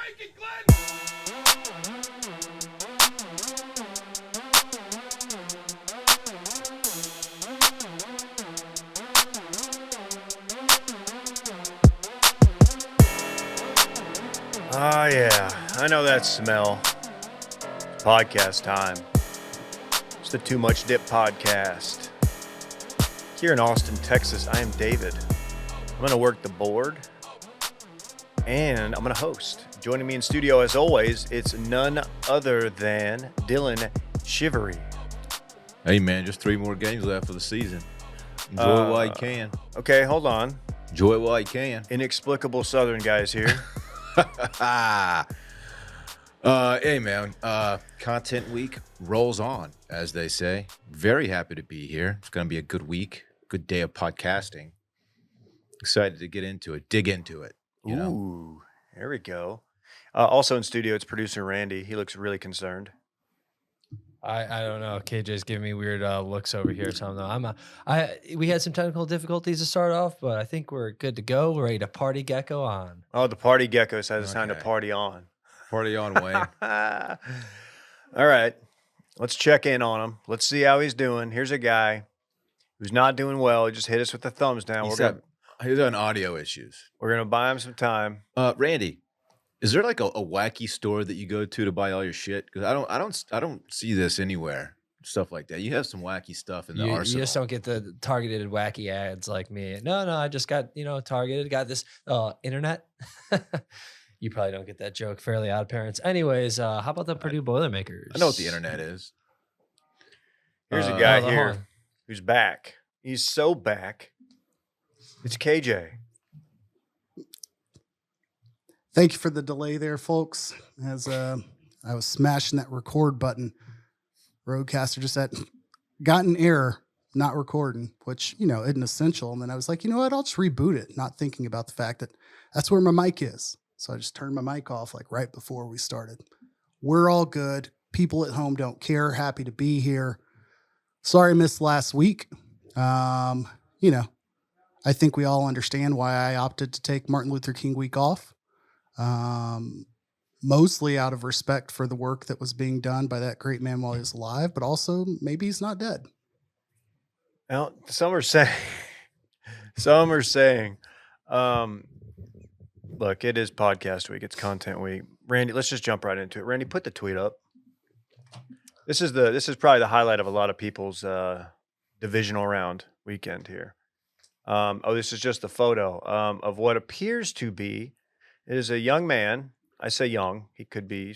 Crank it, Glenn! Oh, yeah. I know that smell. It's podcast time. It's the Too Much Dip podcast. Here in Austin, Texas, I am David. I'm going to work the board, and I'm going to host. Joining me in studio, as always, it's none other than Dillon Shivery. Hey, man, just 3 more games left for the season. Enjoy it while you can. Okay, hold on. Enjoy it while you can. Inexplicable Southern guys here. Hey, man, content week rolls on, as they say. Very happy to be here. It's going to be a good week, good day of podcasting. Excited to get into it, dig into it. You know? Ooh, there we go. Also in studio, it's producer Randy. He looks really concerned. I don't know. KJ's giving me weird looks over here. So we had some technical difficulties to start off, but I think we're good to go. We're ready to party gecko on. Oh, the party geckos has it's time to Okay. party on. Party on, Wayne. All right, let's check in on him. Let's see how he's doing. Here's a guy who's not doing well. He just hit us with the thumbs down. He's on audio issues. We're gonna buy him some time. Randy, is there like a wacky store that you go to buy all your shit? Because I don't see this anywhere. Stuff like that. You have some wacky stuff in the You arsenal. just don't get the targeted wacky ads like me. No, I just got, targeted. Got this internet. You probably don't get that joke. Fairly Odd Parents. Anyways, how about the Purdue Boilermakers? I know what the internet is. Here's a guy hold here on. who's back. He's so back. It's KJ. Thank you for the delay there, folks. As I was smashing that record button, Roadcaster just got an error, not recording, which, isn't essential. And then I was like, you know what? I'll just reboot it, not thinking about the fact that that's where my mic is. So I just turned my mic off like right before we started. We're all good. People at home don't care. Happy to be here. Sorry I missed last week. I think we all understand why I opted to take Martin Luther King week off. Mostly out of respect for the work that was being done by that great man while he was alive, but also maybe he's not dead. Well, some are saying, look, it is podcast week. It's content week. Randy, let's just jump right into it. Randy, put the tweet up. This is probably the highlight of a lot of people's divisional round weekend here. This is just a photo of what appears to be. It is a young man. I say young. He's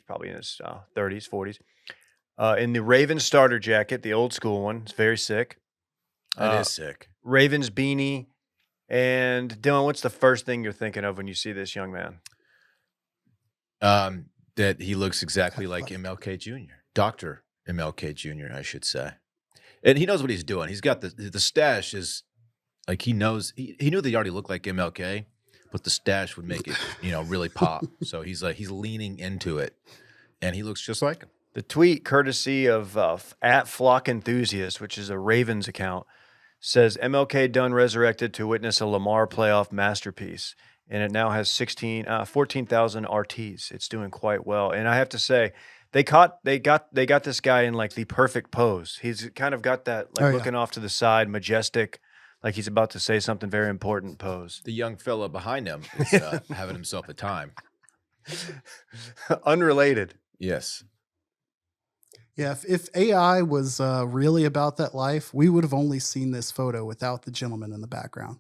probably in his 30s, 40s. In the Ravens starter jacket, the old school one. It's very sick. That is sick. Ravens beanie. And Dillon, what's the first thing you're thinking of when you see this young man? That he looks exactly like MLK Jr. Dr. MLK Jr., I should say. And he knows what he's doing. He's got the stash is like he knows. He knew that he already looked like MLK, but the stash would make it, really pop. So he's leaning into it, and he looks just like him. The tweet, courtesy of at Flock Enthusiast, which is a Ravens account, says MLK done resurrected to witness a Lamar playoff masterpiece, and it now has 14,000 RTs. It's doing quite well, and I have to say, they got this guy in like the perfect pose. He's kind of got that looking off to the side, majestic, like he's about to say something very important pose. The young fella behind him is having himself a time. Unrelated. Yes. Yeah, if AI was really about that life, we would have only seen this photo without the gentleman in the background,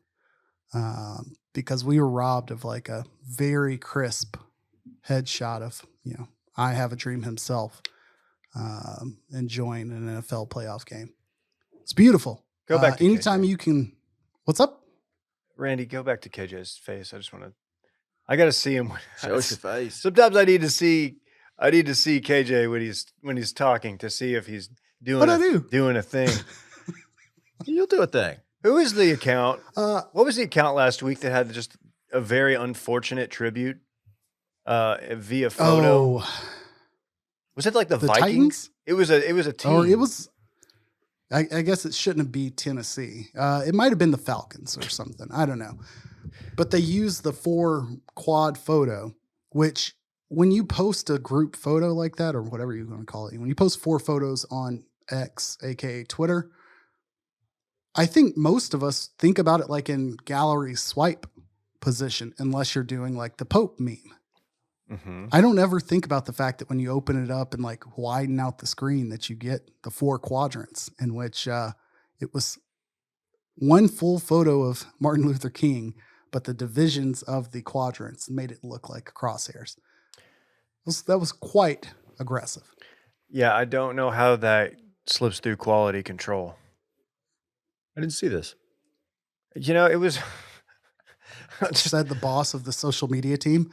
because we were robbed of like a very crisp headshot of, I Have a Dream himself enjoying an NFL playoff game. It's beautiful. Go back to anytime KJ. you can. What's up? Randy, go back to KJ's face. I got to see him. Show us your face. Sometimes I need to see KJ when he's talking to see if he's doing a thing. You'll do a thing. Who is the account? What was the account last week that had just a very unfortunate tribute via photo? Oh, Was it like the Vikings? Titans? It was a team. Or it was. I guess it shouldn't be Tennessee. It might have been the Falcons or something. I don't know. But they used the 4 quad photo, which when you post a group photo like that, or whatever you're going to call it, when you post 4 photos on X, aka Twitter, I think most of us think about it like in gallery swipe position, unless you're doing like the Pope meme. Mm-hmm. I don't ever think about the fact that when you open it up and like widen out the screen, that you get the 4 quadrants in which it was one full photo of Martin Luther King, but the divisions of the quadrants made it look like crosshairs. That was quite aggressive. Yeah, I don't know how that slips through quality control. I didn't see this. You know, it was Said the boss of the social media team.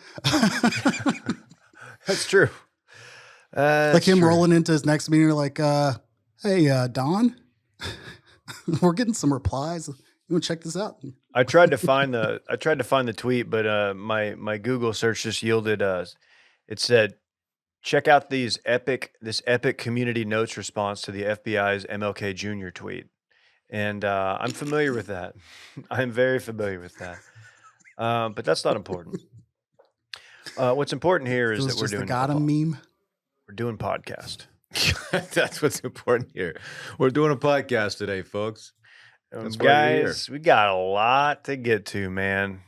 that's true. Like him rolling into his next meeting, like, hey, Don, we're getting some replies. You want to check this out? I tried to find the tweet, but my Google search just yielded it said, check out this epic community notes response to the FBI's MLK Jr. tweet. And I'm familiar with that. I'm very familiar with that. But that's not important. What's important here is that we're doing meme. We're doing podcast. That's what's important here. We're doing a podcast today, folks. That's why we're here. Guys, we got a lot to get to, man.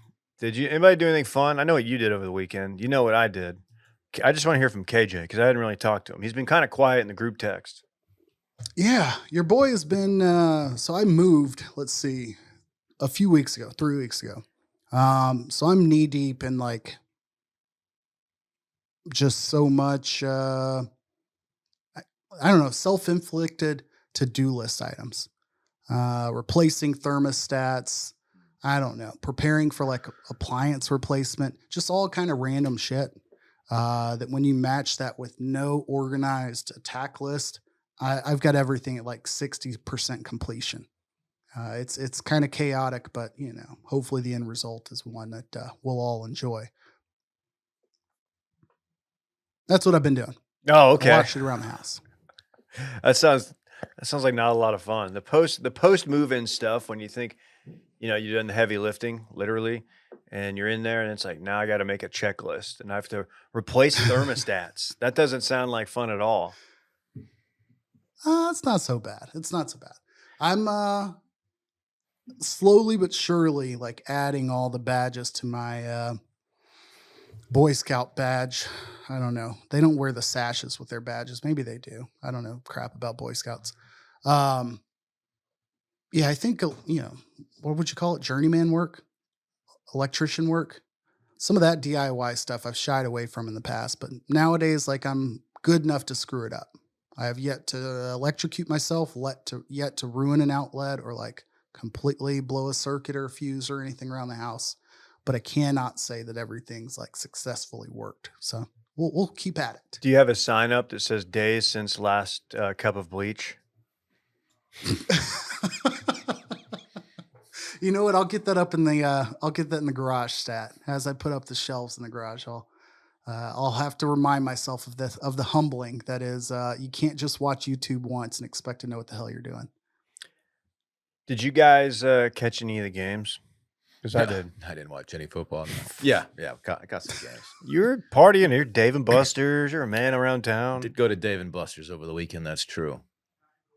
Anybody do anything fun? I know what you did over the weekend. You know what I did. I just want to hear from KJ because I hadn't really talked to him. He's been kind of quiet in the group text. Yeah, your boy has been. So I moved. Let's see, 3 weeks ago. So I'm knee deep in like just so much. I don't know, self-inflicted to-do list items. Replacing thermostats. I don't know, preparing for like appliance replacement. Just all kind of random shit. That when you match that with no organized attack list. I've got everything at like 60% completion. It's kind of chaotic, but you know, hopefully the end result is one that we'll all enjoy. That's what I've been doing. Oh, okay. I watched it around the house. That sounds like not a lot of fun. The post move-in stuff, when you think, you know, you're doing the heavy lifting, literally, and you're in there and it's like, now I got to make a checklist and I have to replace thermostats. That doesn't sound like fun at all. It's not so bad. I'm slowly but surely like adding all the badges to my Boy Scout badge. I don't know. They don't wear the sashes with their badges. Maybe they do. I don't know crap about Boy Scouts. Yeah, I think, you know, what would you call it? Journeyman work? Electrician work? Some of that DIY stuff I've shied away from in the past, but nowadays, like, I'm good enough to screw it up. I have yet to electrocute myself, yet to ruin an outlet or like completely blow a circuit or a fuse or anything around the house. But I cannot say that everything's like successfully worked. So we'll keep at it. Do you have a sign up that says days since last cup of bleach? You know what? I'll get that up in the garage stat. As I put up the shelves in the garage, I'll have to remind myself of the humbling that is, you can't just watch YouTube once and expect to know what the hell you're doing. Did you guys catch any of the games? Because I did. I didn't watch any football. No. Yeah, I got some games. You're partying. You're Dave and Buster's. You're a man around town. Did go to Dave and Buster's over the weekend. That's true.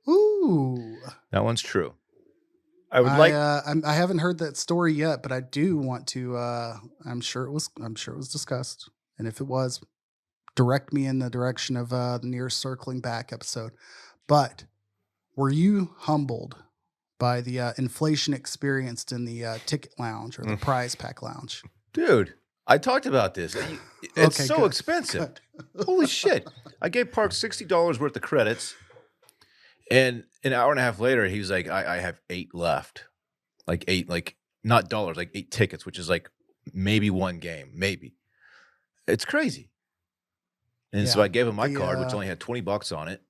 Ooh, that one's true. I haven't heard that story yet, but I do want to. I'm sure it was discussed, and if it was, direct me in the direction of the nearest circling back episode. But were you humbled by the inflation experienced in the ticket lounge or the prize pack lounge? Dude, I talked about this. It's Okay, so good, expensive. Holy shit. I gave Park $60 worth of credits. And an hour and a half later, he was like, I have 8 left. Like 8, like not dollars, like 8 tickets, which is like maybe one game, maybe. It's crazy. And so I gave him my card, which only had $20 on it.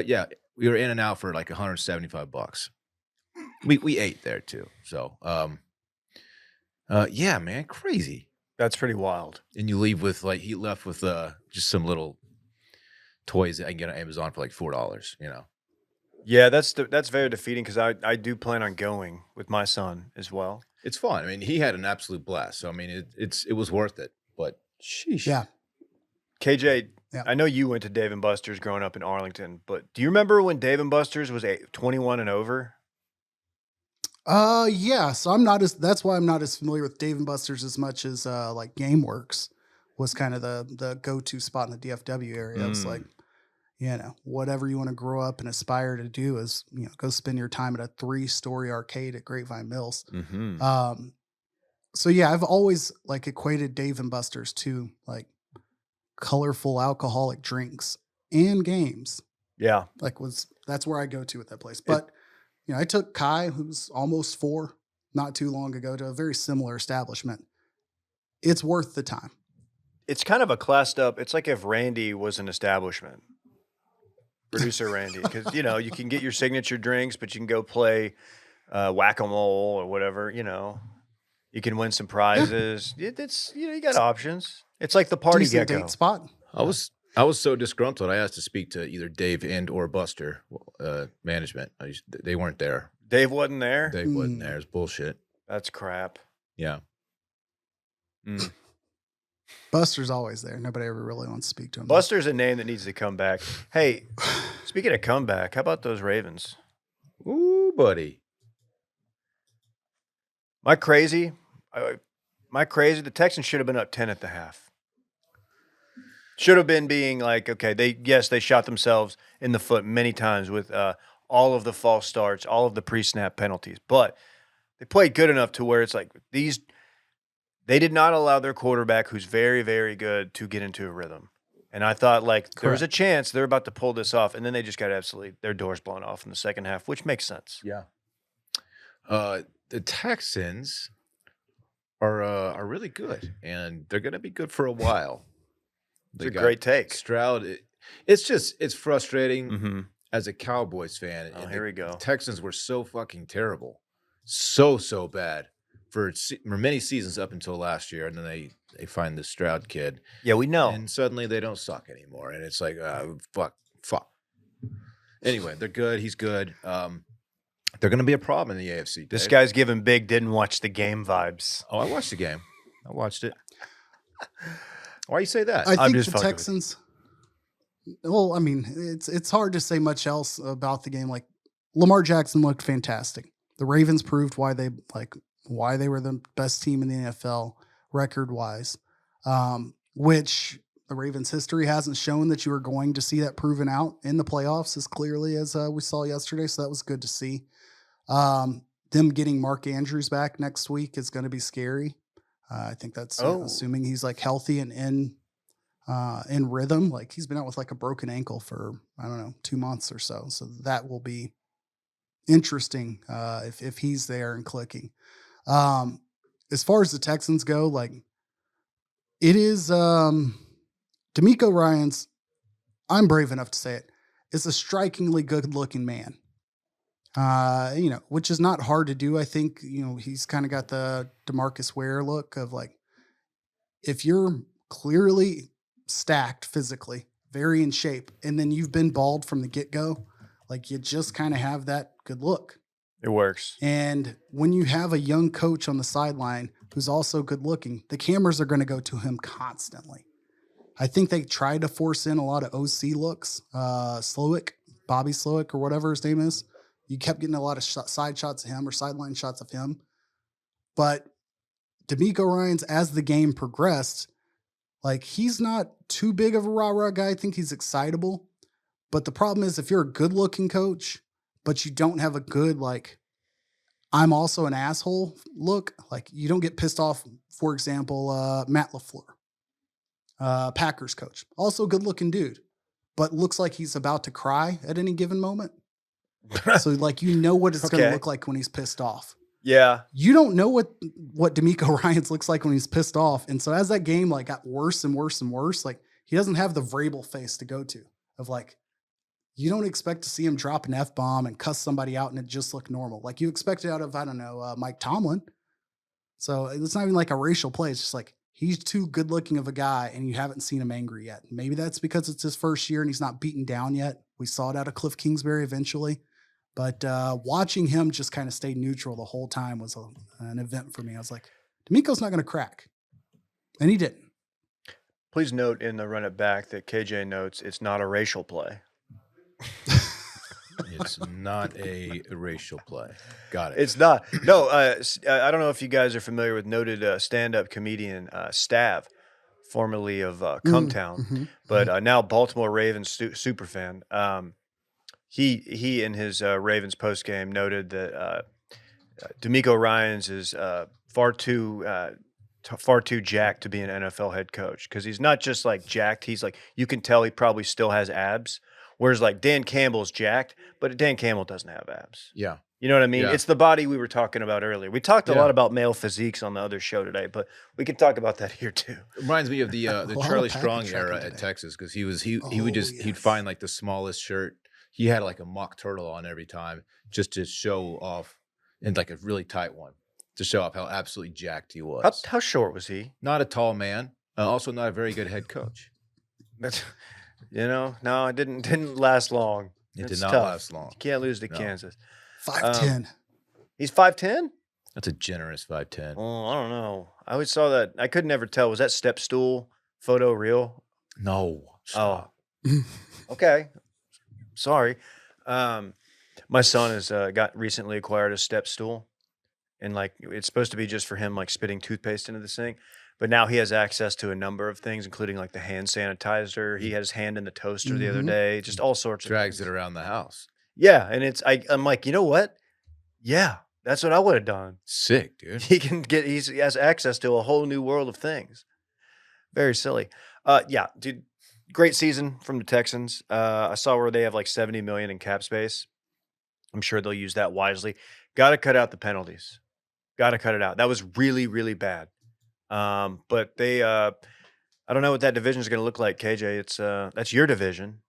Yeah, we were in and out for like $175. We ate there too. So, yeah, man, crazy. That's pretty wild. And you leave with like, he left with just some little toys that I can get on Amazon for like $4, you know? Yeah, that's very defeating because I do plan on going with my son as well. It's fun. I mean, he had an absolute blast. So, I mean, it was worth it, but sheesh. Yeah. KJ, Yeah. I know you went to Dave & Buster's growing up in Arlington, but do you remember when Dave & Buster's was 21 and over? Yeah. So that's why I'm not as familiar with Dave & Buster's as much as like GameWorks was kind of the go-to spot in the DFW area. It was like, whatever you want to grow up and aspire to do is, go spend your time at a 3-story arcade at Grapevine Mills. Mm-hmm. So yeah, I've always like equated Dave & Buster's to like colorful alcoholic drinks and games. Yeah. That's where I go to with that place. But I took Kai, who's almost 4, not too long ago, to a very similar establishment. It's worth the time. It's kind of a classed up. It's like if Randy was an establishment. Producer Randy, because you can get your signature drinks, but you can go play whack-a-mole or whatever. You can win some prizes. It's you got options. It's like the party Decent gecko. date spot. I was so disgruntled. I asked to speak to either Dave and or Buster management. They weren't there. Dave wasn't there. Dave wasn't there. It's bullshit. That's crap. Yeah. Mm. Buster's always there. Nobody ever really wants to speak to him. Buster's a name that needs to come back. Hey, speaking of comeback, how about those Ravens? Ooh, buddy. My crazy, the Texans should have been up 10 at the half. Should have been being like, okay, they shot themselves in the foot many times with all of the false starts, all of the pre-snap penalties. But they played good enough to where it's like they did not allow their quarterback, who's very, very good, to get into a rhythm. And I thought there was a chance they're about to pull this off, and then they just got their doors blown off in the second half, which makes sense. Yeah. The Texans are really good, and they're going to be good for a while. It's a great take. Stroud. It's frustrating Mm-hmm. as a Cowboys fan. Oh, here we go. The Texans were so fucking terrible, so bad for many seasons up until last year, and then they find this Stroud kid. Yeah, we know. And suddenly they don't suck anymore, and it's like fuck. Anyway, they're good. He's good. They're going to be a problem in the AFC. This guy's giving big didn't watch the game vibes. Oh, I watched the game. I watched it. Why you say that? I think just the fucking with Texans. Well, I mean, it's hard to say much else about the game. Like Lamar Jackson looked fantastic. The Ravens proved why they were the best team in the NFL record wise, which the Ravens history hasn't shown that you are going to see that proven out in the playoffs as clearly as we saw yesterday. So that was good to see. Them getting Mark Andrews back next week is going to be scary. I think that's assuming he's like healthy and in rhythm. Like he's been out with like a broken ankle for, 2 months or so. So that will be interesting if he's there and clicking. As far as the Texans go, like it is D'Amico Ryans, I'm brave enough to say it, is a strikingly good looking man. Which is not hard to do. I think, he's kind of got the DeMarcus Ware look of like, if you're clearly stacked physically, very in shape, and then you've been bald from the get-go, like you just kind of have that good look. It works. And when you have a young coach on the sideline who's also good looking, the cameras are going to go to him constantly. I think they tried to force in a lot of OC looks. Bobby Slowick or whatever his name is. You kept getting a lot of side shots of him or sideline shots of him. But D'Amico Ryans, as the game progressed, like he's not too big of a rah-rah guy. I think he's excitable. But the problem is if you're a good-looking coach, but you don't have a good, like, I'm also an asshole look, like you don't get pissed off, for example, Matt LaFleur, Packers coach. Also a good-looking dude, but looks like he's about to cry at any given moment. So, like, what it's going to look like when he's pissed off. Yeah. You don't know what D'Amico Ryans looks like when he's pissed off. And so as that game, like, got worse and worse and worse, like, he doesn't have the Vrabel face to go to of, like, you don't expect to see him drop an F-bomb and cuss somebody out and it just look normal. Like, you expect it out of, Mike Tomlin. So it's not even like a racial play. It's just like, he's too good looking of a guy and you haven't seen him angry yet. Maybe that's because it's his first year and he's not beaten down yet. We saw it out of Cliff Kingsbury eventually. But watching him just kind of stay neutral the whole time was an event for me. I was like, D'Amico's not going to crack. And he didn't. Please note in the run it back that KJ notes it's not a racial play. It's not a racial play. Got it. It's not. No, I don't know if you guys are familiar with noted stand-up comedian Stav, formerly of Cumtown, Mhm. but now Baltimore Ravens super fan. He in his Ravens post game noted that D'Amico Ryans is far too jacked to be an NFL head coach because he's not just like jacked. He's like, you can tell he probably still has abs. Whereas like Dan Campbell's jacked, but Dan Campbell doesn't have abs. Yeah. You know what I mean? Yeah. It's the body we were talking about earlier. We talked a Yeah. lot about male physiques on the other show today, but we could talk about that here too. Reminds me of the lot of Charlie package Strong tracking era today. at Texas because he would just he'd yes. find like the smallest shirt. He had like a mock turtle on every time just to show off, and like a really tight one to show off how absolutely jacked he was. How short was he? Not a tall man, also not a very good head coach. That's, no, it didn't last long. It It's did not tough. last long. You can't lose to No. Kansas. 5'10". He's 5'10"? That's a generous 5'10". Oh, I don't know. I always saw that. I could never tell. Was that step stool photo real? No. Stop. Okay. Sorry. My son has got recently acquired a step stool, and like it's supposed to be just for him, like spitting toothpaste into the sink. But now he has access to a number of things, including like the hand sanitizer. He had his hand in the toaster the other Mhm. day, just all sorts of Drags things. it around the house. Yeah, and I'm like, you know what? Yeah, that's what I would have done. Sick, dude. He has access to a whole new world of things. Very silly. Yeah, dude, great season from the Texans. I saw where they have like 70 million in cap space. I'm sure they'll use that wisely. Got to cut out the penalties. Got to cut it out. That was really, really bad. But they, I don't know what that division is going to look like, KJ. It's that's your division.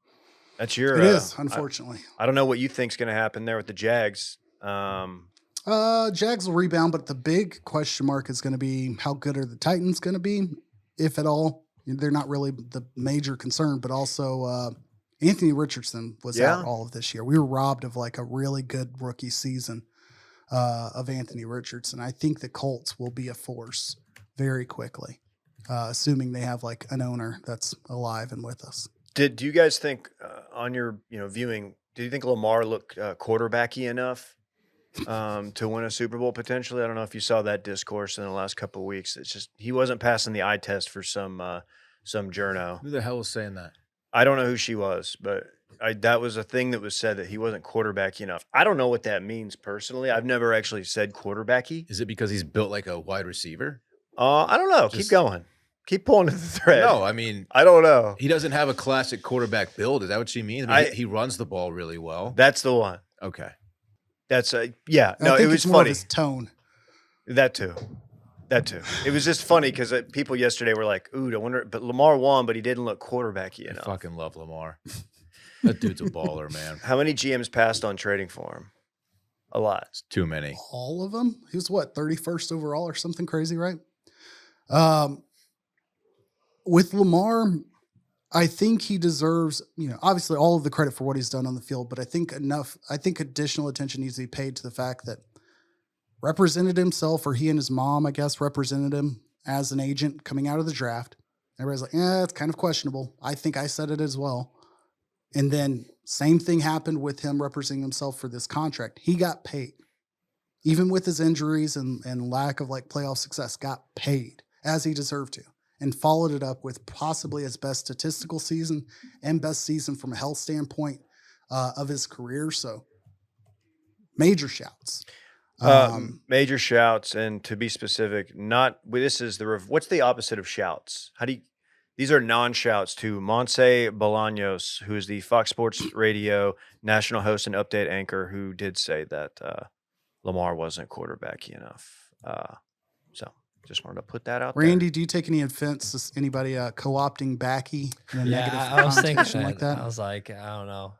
That's your. It is, unfortunately. I don't know what you think's going to happen there with the Jags. Jags will rebound, but the big question mark is going to be how good are the Titans going to be, if at all. They're not really the major concern, but also Anthony Richardson was out all of this year. We were robbed of like a really good rookie season of Anthony Richardson. I think the Colts will be a force very quickly, assuming they have like an owner that's alive and with us. Do you guys think on your viewing? Do you think Lamar looked quarterbacky enough to win a Super Bowl potentially? I don't know if you saw that discourse in the last couple of weeks. It's just he wasn't passing the eye test for some journo. Who the hell was saying that? I don't know who she was, but that was a thing that was said that he wasn't quarterbacky enough. I don't know what that means personally. I've never actually said quarterbacky. Is it because he's built like a wide receiver? I don't know. Keep going. Keep pulling at the thread. No, I mean, I don't know. he doesn't have a classic quarterback build. Is that what she means? I mean, he runs the ball really well. That's the one. Okay. That's yeah. I No, think it was it's more of funny. his tone. That too. It was just funny because people yesterday were like, "Ooh, I wonder." But Lamar won, but he didn't look quarterbacky I enough. fucking love Lamar. That dude's a baller, man. How many GMs passed on trading for him? A lot. It's too many. All of them? He was what, 31st overall or something crazy, right? With Lamar, I think he deserves, obviously all of the credit for what he's done on the field, but I think additional attention needs to be paid to the fact that represented himself, or he and his mom, I guess, represented him as an agent coming out of the draft. Everybody's like, it's kind of questionable. I think I said it as well. And then same thing happened with him representing himself for this contract. He got paid. Even with his injuries and lack of like playoff success, got paid as he deserved to, and followed it up with possibly his best statistical season and best season from a health standpoint of his career. So major shouts. Major shouts, and to be specific, this is what's the opposite of shouts? These are non-shouts to Montse Bolaños, who is the Fox Sports Radio national host and update anchor, who did say that Lamar wasn't quarterbacky enough. So just wanted to put that out Randy, do you take any offense to anybody co-opting Backy in a negative I was thinking connotation like that? I was like, I don't know.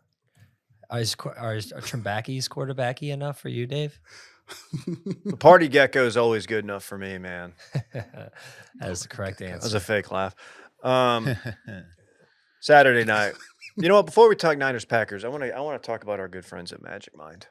Are Trimbacky's quarterbacky enough for you, Dave? The party gecko is always good enough for me, man. That is the correct That was answer. a fake laugh. Saturday night. You know what? Before we talk Niners Packers, I want to talk about our good friends at Magic Mind.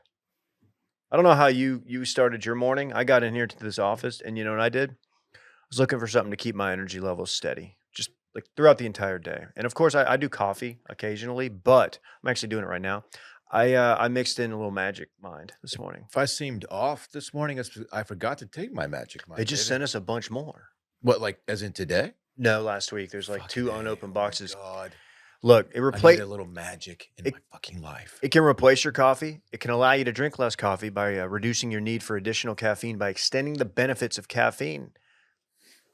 I don't know how you started your morning. I got in here to this office, and you know what I did? I was looking for something to keep my energy levels steady. Just like throughout the entire day. And of course, I do coffee occasionally, but I'm actually doing it right now. I mixed in a little Magic Mind this morning. If I seemed off this morning, it's because I forgot to take my Magic Mind. They just sent us a bunch more. What, like as in today? No, last week there's like Fucking 2 A. unopened Oh my boxes. God. Look, it I need replaced. a little magic in It- my fucking life. It can replace your coffee. It can allow you to drink less coffee by reducing your need for additional caffeine by extending the benefits of caffeine.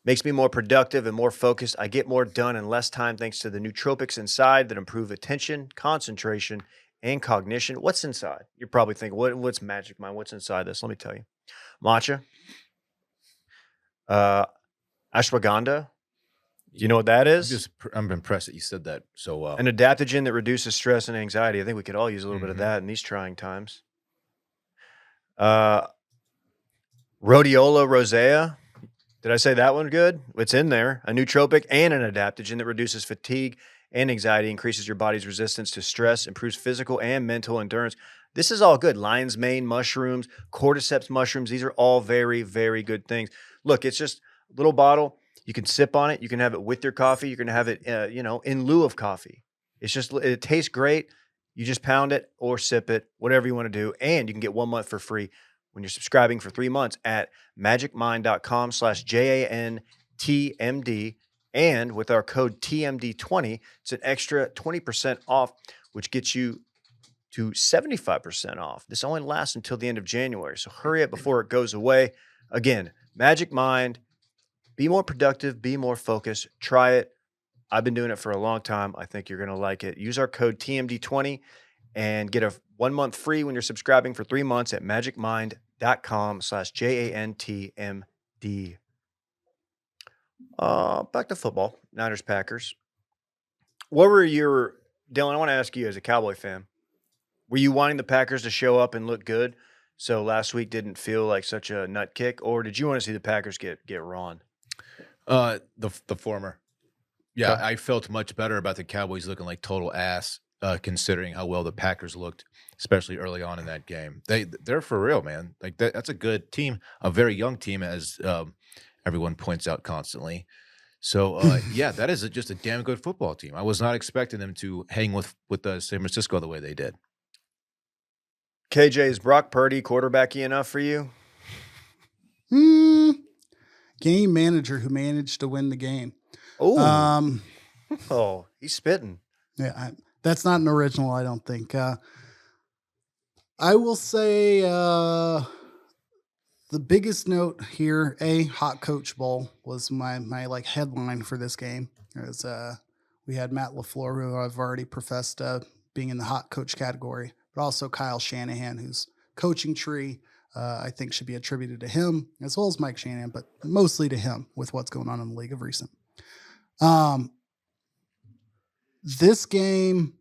Makes me more productive and more focused. I get more done in less time thanks to the nootropics inside that improve attention, concentration, and cognition. What's inside? You're probably thinking, what's Magic Mind? What's inside this? Let me tell you. Matcha, ashwagandha. You know what that is? I'm impressed that you said that so well. An adaptogen that reduces stress and anxiety. I think we could all use a little bit of Mhm. that in these trying times. Rhodiola rosea. Did I say that one good? It's in there. A nootropic and an adaptogen that reduces fatigue and anxiety, increases your body's resistance to stress, improves physical and mental endurance. This is all good. Lion's mane mushrooms, cordyceps mushrooms. These are all very, very good things. Look, it's just a little bottle. You can sip on it. You can have it with your coffee. You can have it, in lieu of coffee. It tastes great. You just pound it or sip it, whatever you want to do. And you can get 1 month for free when you're subscribing for 3 months at magicmind.com/JANTMD. And with our code TMD20, it's an extra 20% off, which gets you to 75% off. This only lasts until the end of January. So hurry up before it goes away. Again, Magic Mind. Be more productive, be more focused. Try it. I've been doing it for a long time. I think you're going to like it. Use our code TMD20 and get a 1 month free when you're subscribing for 3 months at magicmind.com/JANTMD. Back to football. Niners, Packers. What were your, Dillon, I want to ask you as a Cowboy fan, were you wanting the Packers to show up and look good so last week didn't feel like such a nut kick, or did you want to see the Packers get rawn? The former. Yeah, Okay. I felt much better about the Cowboys looking like total ass, considering how well the Packers looked, especially early on in that game. They're for real, man. Like that's a good team, a very young team, as everyone points out constantly. So yeah, that is just a damn good football team. I was not expecting them to hang with San Francisco the way they did. KJ, is Brock Purdy quarterbacky enough for you? Game manager who managed to win the game. Oh, he's spitting. Yeah, that's not an original, I don't think. I will say the biggest note here, Hot Coach Bowl was my like headline for this game. As we had Matt LaFleur, who I've already professed being in the hot coach category, but also Kyle Shanahan, whose coaching tree I think should be attributed to him, as well as Mike Shanahan, but mostly to him with what's going on in the league of recent. This game,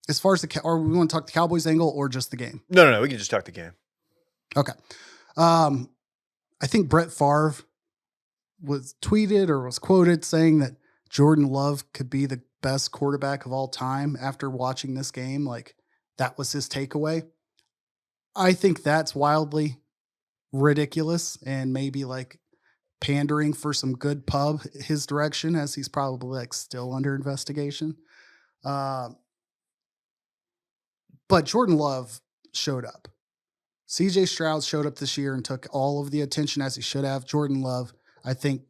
as far as or we want to talk the Cowboys angle or just the game? No. We can just talk the game. Okay. I think Brett Favre was tweeted or was quoted saying that Jordan Love could be the best quarterback of all time after watching this game. Like, that was his takeaway. I think that's wildly ridiculous and maybe like pandering for some good pub his direction, as he's probably like still under investigation. But Jordan Love showed up. CJ Stroud showed up this year and took all of the attention as he should have. Jordan Love, I think,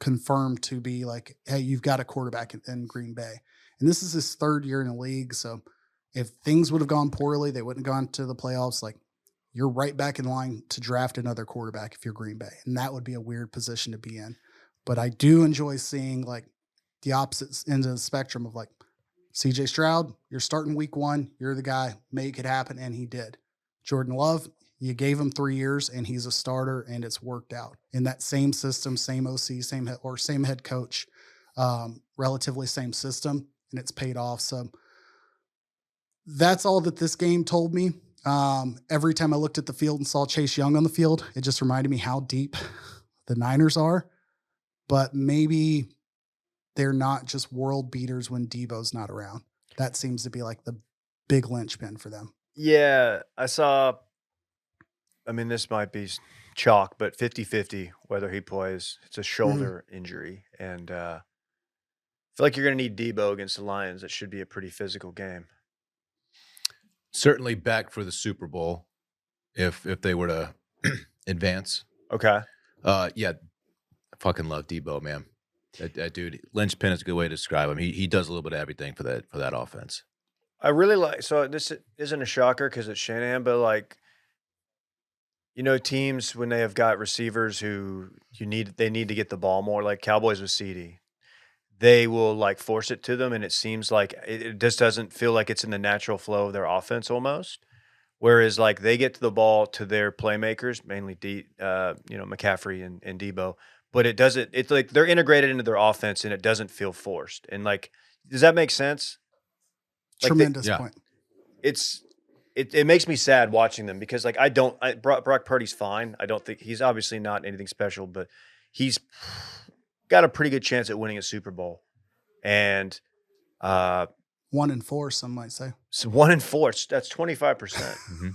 confirmed to be like, hey, you've got a quarterback in Green Bay. And this is his 3rd year in the league. So if things would have gone poorly, they wouldn't have gone to the playoffs. Like, you're right back in line to draft another quarterback if you're Green Bay. And that would be a weird position to be in. But I do enjoy seeing like the opposite end of the spectrum of like, CJ Stroud, you're starting week 1. You're the guy. Make it happen. And he did. Jordan Love, you gave him 3 years and he's a starter and it's worked out in that same system, same OC, same head coach, relatively same system, and it's paid off. So that's all that this game told me. Every time I looked at the field and saw Chase Young on the field, it just reminded me how deep the Niners are, but maybe they're not just world beaters when Debo's not around. That seems to be like the big linchpin for them. Yeah, I saw, I mean, this might be chalk, but 50-50 whether he plays. It's a shoulder injury. And feel like you're going to need Debo against the Lions. That should be a pretty physical game. Certainly back for the Super Bowl if they were to advance. Okay. Yeah, I fucking love Debo, man. That dude, linchpin is a good way to describe him. He does a little bit of everything for that offense. I really like. So this isn't a shocker because it's Shanahan, but like, teams when they have got receivers who they need to get the ball more. Like Cowboys with CD, they will like force it to them, and it seems like it just doesn't feel like it's in the natural flow of their offense almost. Whereas like they get to the ball to their playmakers, mainly McCaffrey and Debo, but it doesn't. It's like they're integrated into their offense, and it doesn't feel forced. And like, does that make sense? Like Tremendous yeah. point. It makes me sad watching them because like Brock Purdy's fine. I don't think he's obviously not anything special, but he's got a pretty good chance at winning a Super Bowl. And 1-4, some might say. so 1-4, that's 25%.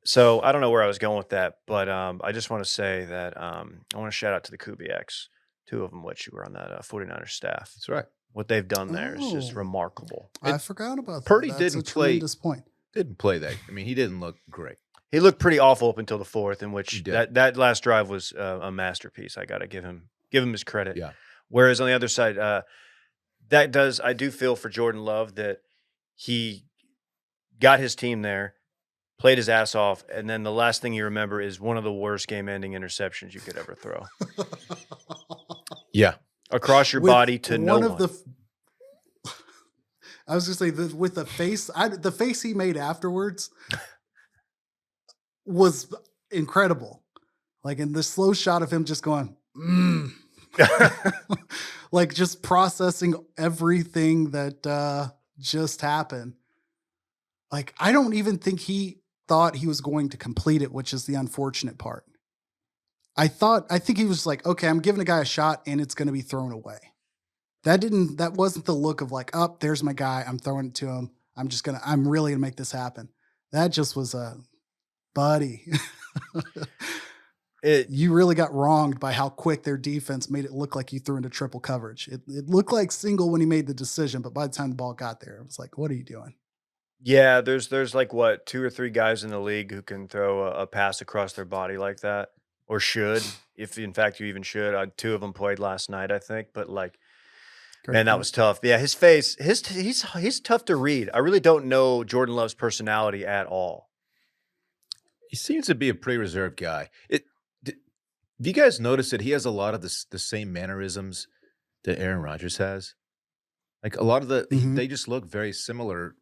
So I don't know where I was going with that, but I just want to say that I want to shout out to the Kubiaks, two of them, which were on that 49ers staff. That's right. What they've done there is just Oh. remarkable. I forgot about that. Purdy That's didn't a play- tremendous point. Didn't play that. I mean, he didn't look great. He looked pretty awful up until the fourth, in He which did. that last drive was a masterpiece. I got to give him his credit. Yeah. Whereas on the other side, I do feel for Jordan Love that he got his team there, played his ass off, and then the last thing you remember is one of the worst game-ending interceptions you could ever throw Yeah. across your With body to no one. I was going to say, with the face, the face he made afterwards was incredible. Like in the slow shot of him just going, like just processing everything that just happened. Like, I don't even think he thought he was going to complete it, which is the unfortunate part. I think he was like, okay, I'm giving a guy a shot and it's going to be thrown away. That wasn't the look of like, oh, there's my guy. I'm throwing it to him. I'm really going to make this happen. That just was a buddy. You really got wronged by how quick their defense made it look like you threw into triple coverage. It looked like single when he made the decision, but by the time the ball got there, it was like, what are you doing? Yeah, there's like what 2 or 3 guys in the league who can throw a pass across their body like that, or should, if in fact you even should. 2 of them played last night, I think, but like, man, that was tough. Yeah, his face, he's tough to read. I really don't know Jordan Love's personality at all. He seems to be a pretty reserved guy. Have you guys noticed that he has a lot of the same mannerisms that Aaron Rodgers has? Like a lot of they just look very similar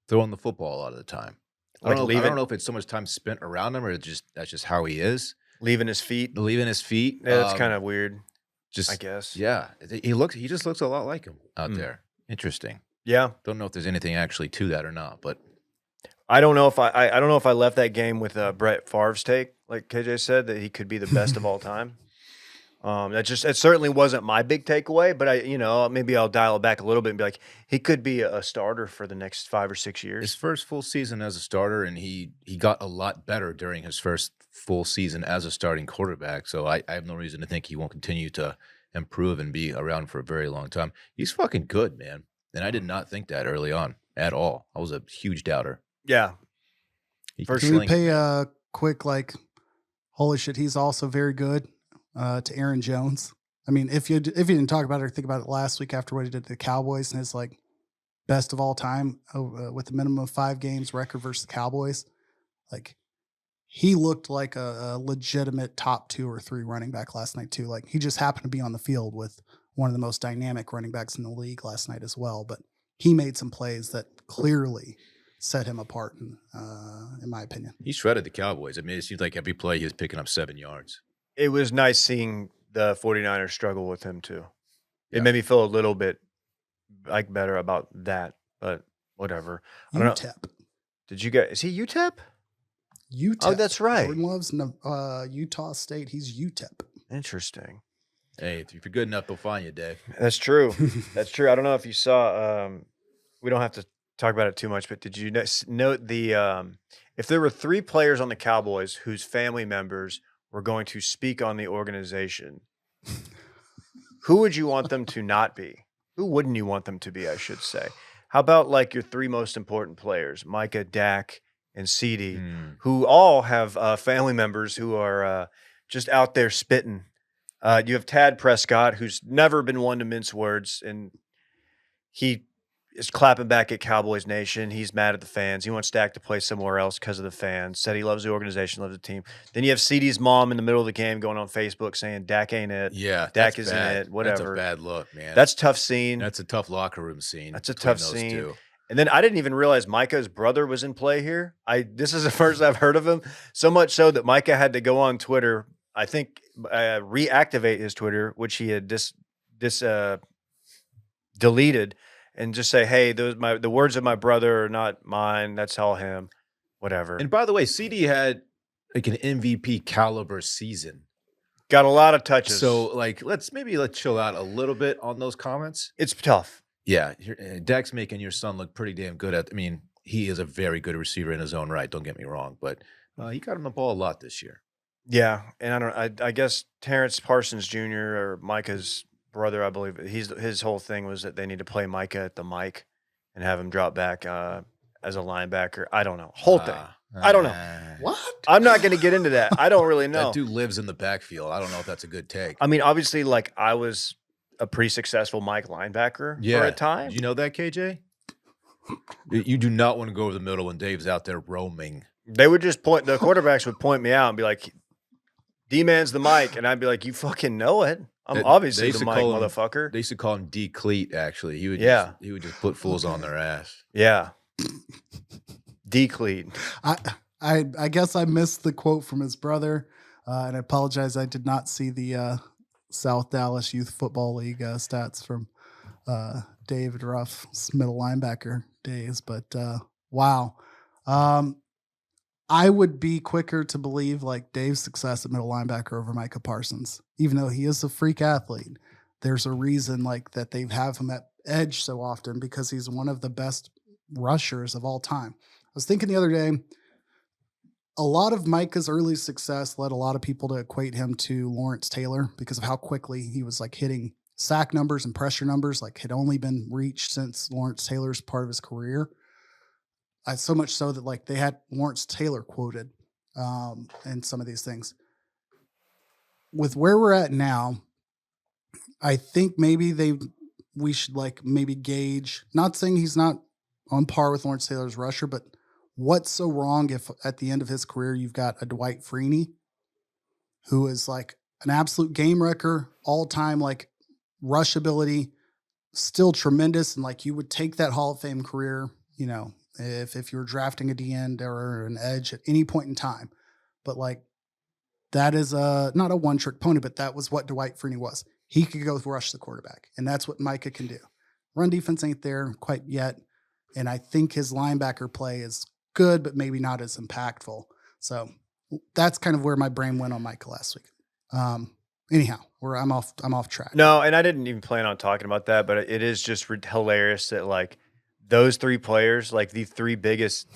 throwing the football a lot of the time. I don't know if it's so much time spent around him or that's just how he is. Leaving his feet. Yeah, That's kind of weird, I guess. Yeah. He just looks a lot like him out there. Interesting. Yeah. Don't know if there's anything actually to that or not, but I don't know if I don't know if I left that game with Brett Favre's take, like KJ said, that he could be the best of all time. It certainly wasn't my big takeaway, but maybe I'll dial it back a little bit and be like, he could be a starter for the next 5 or 6 years. his first full season as a starter, and he got a lot better during his first full season as a starting quarterback. So I have no reason to think he won't continue to improve and be around for a very long time. He's fucking good, man. And I did not think that early on at all. I was a huge doubter. Yeah. Can we pay a quick, like, holy shit, he's also very good to Aaron Jones? I mean, if you didn't talk about it or think about it last week after what he did to the Cowboys and his, like, best of all time with a minimum of 5 games record versus the Cowboys, like, he looked like a legitimate top 2 or 3 running back last night too. Like, he just happened to be on the field with one of the most dynamic running backs in the league last night as well. But he made some plays that clearly set him apart, in my opinion. He shredded the Cowboys. I mean, it seems like every play he was picking up 7 yards. It was nice seeing the 49ers struggle with him too. It Yeah. made me feel a little bit like better about that, but whatever. I don't know. UTEP. Did you guys, is he UTEP? UTEP. Oh, that's right. Jordan Love's Utah State. He's UTEP. Interesting. Hey, if you're good enough, they'll find you, Dave. That's true. That's true. I don't know if you saw, we don't have to talk about it too much, but did you note if there were 3 players on the Cowboys whose family members were going to speak on the organization, Who would you want them to not be? Who wouldn't you want them to be, I should say? How about like your three most important players, Micah, Dak, and CD, who all have family members who are just out there spitting. You have Tad Prescott, who's never been one to mince words, and he is clapping back at Cowboys Nation. He's mad at the fans. He wants Dak to play somewhere else because of the fans. Said he loves the organization, loves the team. Then you have CD's mom in the middle of the game going on Facebook saying Dak ain't it. Yeah, Dak isn't it. Whatever. That's a bad look, man. That's a tough scene. That's a tough locker room scene. That's a between tough those scene. two. And then I didn't even realize Micah's brother was in play here. This is the first I've heard of him. So much so that Micah had to go on Twitter, I think, reactivate his Twitter, which he had deleted, and just say, "Hey, the words of my brother are not mine. That's all him." Whatever. And by the way, CD had like an MVP caliber season. Got a lot of touches. So like, let's chill out a little bit on those comments. It's tough. Yeah, Dak's making your son look pretty damn good I mean, he is a very good receiver in his own right. Don't get me wrong, but he got him the ball a lot this year. Yeah, and I guess Terrence Parsons Jr. or Micah's brother, I believe, his whole thing was that they need to play Micah at the mic and have him drop back as a linebacker. I don't know. Whole thing. I don't know. What? I'm not going to get into that. I don't really know. That dude lives in the backfield. I don't know if that's a good take. I mean, obviously, like I was a pretty successful Mike linebacker for a time. Did you know that, KJ? You do not want to go over the middle when Dave's out there roaming. They would just the quarterbacks would point me out and be like, D-man's the mic. And I'd be like, you fucking know it. I'm obviously the mic, motherfucker. They used to call him D-Cleat, actually. He would just put fools on their ass. Yeah. D-Cleat. I guess I missed the quote from his brother, and I apologize. I did not see the South Dallas Youth Football League stats from David Ruff's middle linebacker days, but wow. I would be quicker to believe like Dave's success at middle linebacker over Micah Parsons, even though he is a freak athlete. There's a reason like that they have him at edge so often because he's one of the best rushers of all time. I was thinking the other day, a lot of Micah's early success led a lot of people to equate him to Lawrence Taylor because of how quickly he was like hitting sack numbers and pressure numbers, like had only been reached since Lawrence Taylor's part of his career. So much so that like they had Lawrence Taylor quoted in some of these things. With where we're at now, I think maybe we should like maybe gauge, not saying he's not on par with Lawrence Taylor's rusher, but what's so wrong if at the end of his career you've got a Dwight Freeney who is like an absolute game wrecker, all time like rush ability, still tremendous, and like you would take that Hall of Fame career, you know, if you were drafting a D-end or an edge at any point in time. But like that is not a one-trick pony, but that was what Dwight Freeney was. He could go rush the quarterback, and that's what Micah can do. Run defense ain't there quite yet, and I think his linebacker play is good, but maybe not as impactful. So that's kind of where my brain went on Micah last week. Anyhow, I'm off track. No, and I didn't even plan on talking about that, but it is just hilarious that like those three players, like the three biggest,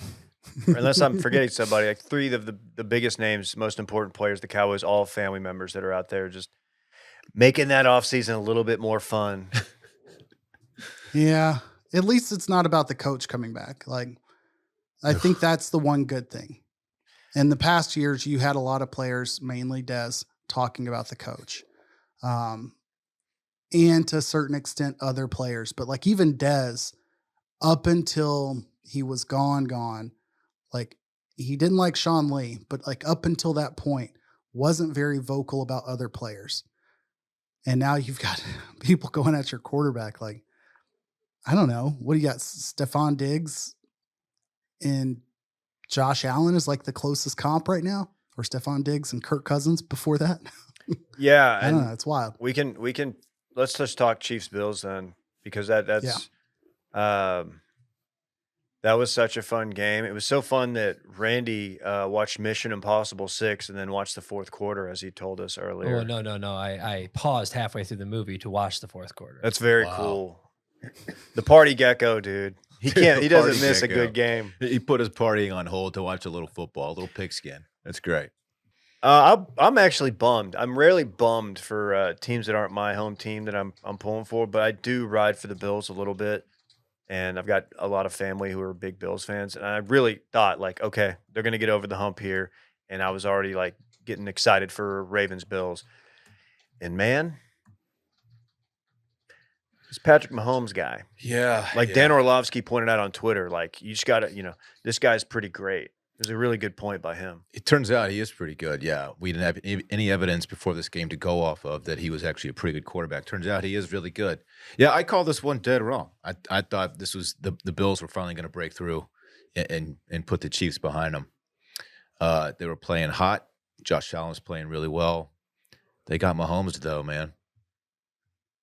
unless I'm forgetting somebody, like three of the biggest names, most important players, the Cowboys, all family members that are out there just making that offseason a little bit more fun. Yeah, at least it's not about the coach coming back. Like, I think that's the one good thing. In the past years, you had a lot of players, mainly Dez, talking about the coach. And to a certain extent, other players. But like even Dez, up until he was gone, like he didn't like Sean Lee, but like up until that point, wasn't very vocal about other players. And now you've got people going at your quarterback. Like, I don't know. What do you got? Stephon Diggs and Josh Allen is like the closest comp right now, or Stephon Diggs and Kirk Cousins before that. Yeah. I don't know. It's wild. We can, let's just talk Chiefs Bills then, because that's, that was such a fun game. It was so fun that Randy watched Mission Impossible 6 and then watched the fourth quarter, as he told us earlier. Oh, no. I paused halfway through the movie to watch the fourth quarter. That's very cool. The party gecko, dude. He doesn't miss a good game. He put his partying on hold to watch a little football, a little pigskin. That's great. I'm actually bummed. I'm rarely bummed for teams that aren't my home team that I'm pulling for, but I do ride for the Bills a little bit, and I've got a lot of family who are big Bills fans, and I really thought like, okay, they're gonna get over the hump here, and I was already like getting excited for Ravens Bills, and man, this Patrick Mahomes guy, Yeah. like Dan Orlovsky pointed out on Twitter, like you just gotta, this guy's pretty great. It was a really good point by him. It turns out he is pretty good. Yeah. We didn't have any evidence before this game to go off of that he was actually a pretty good quarterback. Turns out he is really good. Yeah, I call this one dead wrong. I thought this was the Bills were finally going to break through and put the Chiefs behind them. They were playing hot. Josh Allen was playing really well. They got Mahomes, though, man.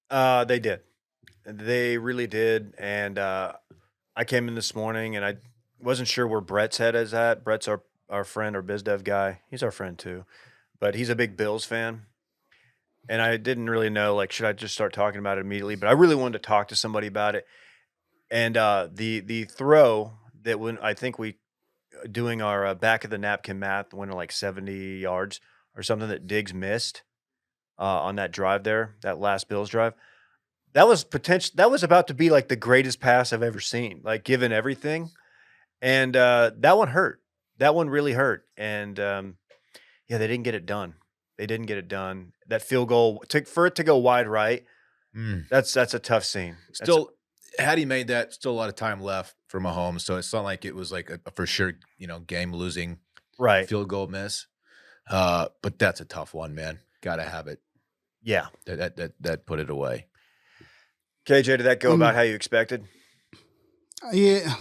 They did. They really did. And I came in this morning and I wasn't sure where Brett's head is at. Brett's our friend, our biz dev guy. He's our friend too, but he's a big Bills fan. And I didn't really know, like, should I just start talking about it immediately? But I really wanted to talk to somebody about it. And the throw that when I think we doing our back of the napkin math went like 70 yards or something that Diggs missed on that drive there, that last Bills drive. That was that was about to be like the greatest pass I've ever seen, like given everything. And that one hurt. That one really hurt. And yeah, they didn't get it done. They didn't get it done. That field goal for it to go wide right. That's a tough scene. Still, had he made that, still a lot of time left for Mahomes. So it's not like it was like a for sure, game losing right field goal miss. But that's a tough one, man. Got to have it. Yeah, that put it away. KJ, did that go about how you expected? Yeah.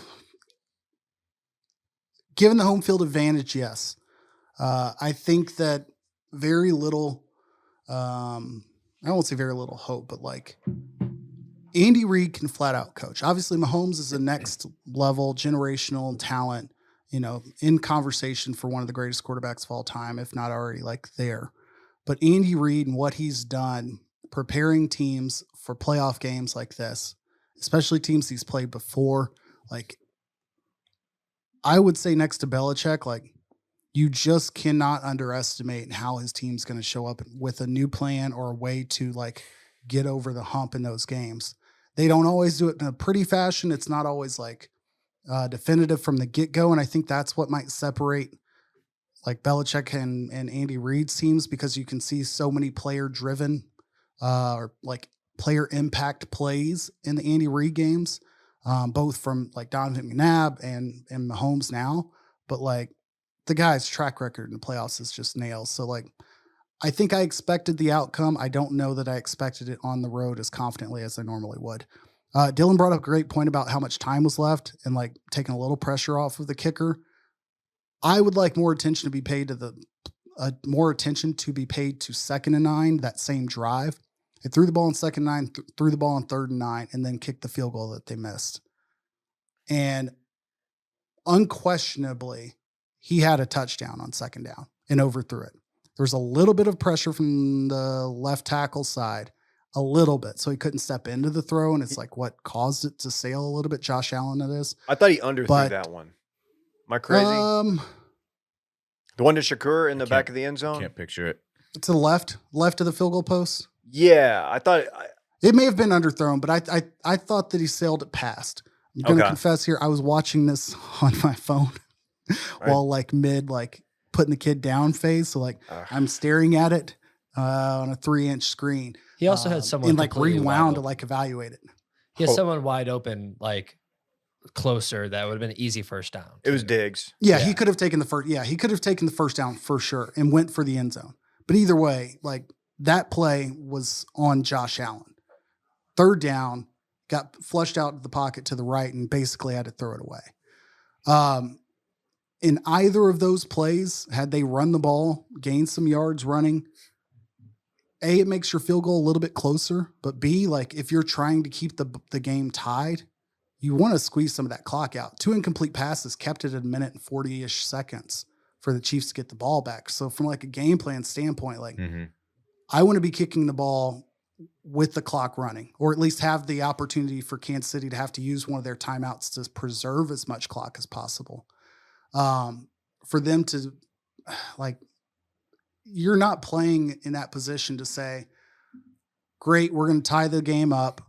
Given the home field advantage, yes. I think that very little, I won't say very little hope, but like Andy Reid can flat out coach. Obviously, Mahomes is the next level generational talent, in conversation for one of the greatest quarterbacks of all time, if not already like there. But Andy Reid and what he's done preparing teams for playoff games like this, especially teams he's played before, like I would say next to Belichick, like you just cannot underestimate how his team's going to show up with a new plan or a way to like get over the hump in those games. They don't always do it in a pretty fashion. It's not always like definitive from the get-go. And I think that's what might separate like Belichick and Andy Reid's teams, because you can see so many player-driven or like player impact plays in the Andy Reid games. Both from like Donovan McNabb and Mahomes now, but like the guy's track record in the playoffs is just nails. So like, I think I expected the outcome. I don't know that I expected it on the road as confidently as I normally would. Dillon brought up a great point about how much time was left and like taking a little pressure off of the kicker. I would like more attention to be paid to to 2nd and 9, that same drive. They threw the ball on 2nd and 9, threw the ball on 3rd and 9, and then kicked the field goal that they missed. And unquestionably, he had a touchdown on 2nd down and overthrew it. There was a little bit of pressure from the left tackle side, a little bit, so he couldn't step into the throw, and it's like what caused it to sail a little bit. Josh Allen, it is. I thought he underthrew that one. Am I crazy? The one to Shakur in the back of the end zone? Can't picture it. To the left of the field goal post. Yeah, I thought it may have been underthrown, but I thought that he sailed it past. I'm going to confess here, I was watching this on my phone while like mid like putting the kid down phase. So like I'm staring at it on a 3-inch screen. He also had someone and like rewound to like evaluate it. He had someone wide open, like closer. That would have been an easy first down. It was Diggs. Yeah, he could have taken the first. Yeah, he could have taken the first down for sure and went for the end zone. But either way, like that play was on Josh Allen. 3rd down, got flushed out of the pocket to the right and basically had to throw it away. In either of those plays, had they run the ball, gained some yards running, A, it makes your field goal a little bit closer, but B, like if you're trying to keep the game tied, you want to squeeze some of that clock out. 2 incomplete passes kept it at 1 and 40-ish seconds for the Chiefs to get the ball back. So from like a game plan standpoint, like I want to be kicking the ball with the clock running, or at least have the opportunity for Kansas City to have to use one of their timeouts to preserve as much clock as possible. For them to like you're not playing in that position to say, great, we're going to tie the game up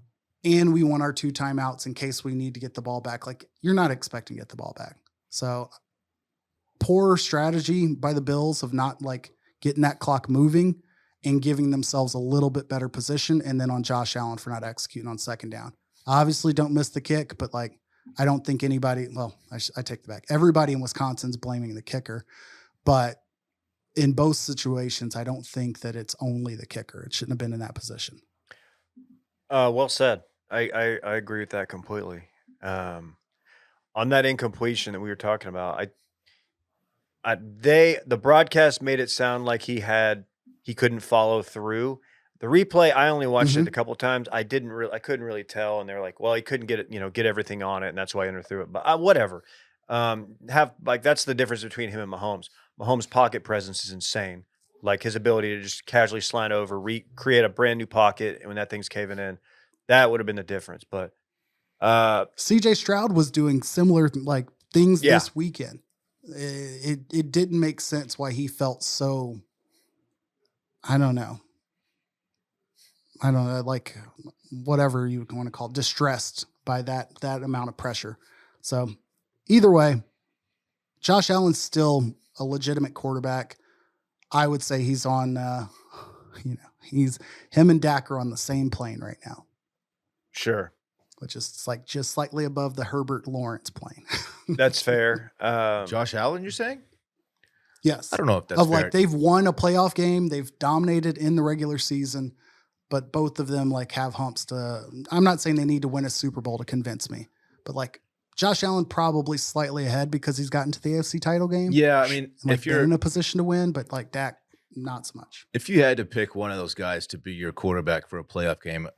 and we want our 2 timeouts in case we need to get the ball back. Like, you're not expecting to get the ball back. So poor strategy by the Bills of not like getting that clock moving and giving themselves a little bit better position. And then on Josh Allen for not executing on 2nd down. Obviously don't miss the kick, but like, I don't think anybody, well, I take the back. Everybody in Wisconsin's blaming the kicker, but in both situations, I don't think that it's only the kicker. It shouldn't have been in that position. Well said. I agree with that completely. On that incompletion that we were talking about, the broadcast made it sound like he couldn't follow through. The replay, I only watched it a couple times. I couldn't really tell, and they're like, well, he couldn't get it, get everything on it, and that's why he underthrew it. But whatever. That's the difference between him and Mahomes. Mahomes' pocket presence is insane. Like his ability to just casually slide over, create a brand new pocket, and when that thing's caving in, that would have been the difference. But CJ Stroud was doing similar like things this weekend. It didn't make sense why he felt so. I don't know, like whatever you want to call it, distressed by that amount of pressure. So either way, Josh Allen's still a legitimate quarterback. I would say he's on, him and Dak are on the same plane right now. Sure. Which is like just slightly above the Herbert Lawrence plane. That's fair. Josh Allen, you're saying? Yes. I don't know if that's fair. Like they've won a playoff game. They've dominated in the regular season, but both of them like have humps I'm not saying they need to win a Super Bowl to convince me, but like Josh Allen probably slightly ahead because he's gotten to the AFC title game. Yeah. I mean, like if you're they're in a position to win, but like Dak, not so much. If you had to pick one of those guys to be your quarterback for a playoff game,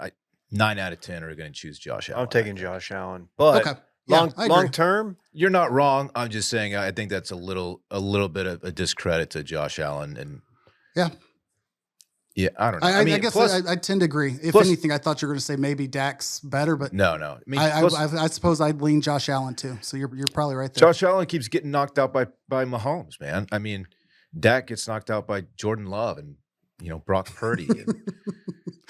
9 out of 10 are going to choose Josh Allen. I'm taking Josh Allen, but okay. long term, you're not wrong. I'm just saying I think that's a little bit of a discredit to Josh Allen, and yeah, I don't know. I guess I tend to agree. If anything, I thought you were going to say maybe Dak's better, but no. I mean, I suppose I'd lean Josh Allen too. So you're probably right there. Josh Allen keeps getting knocked out by Mahomes, man. I mean, Dak gets knocked out by Jordan Love and Brock Purdy. And,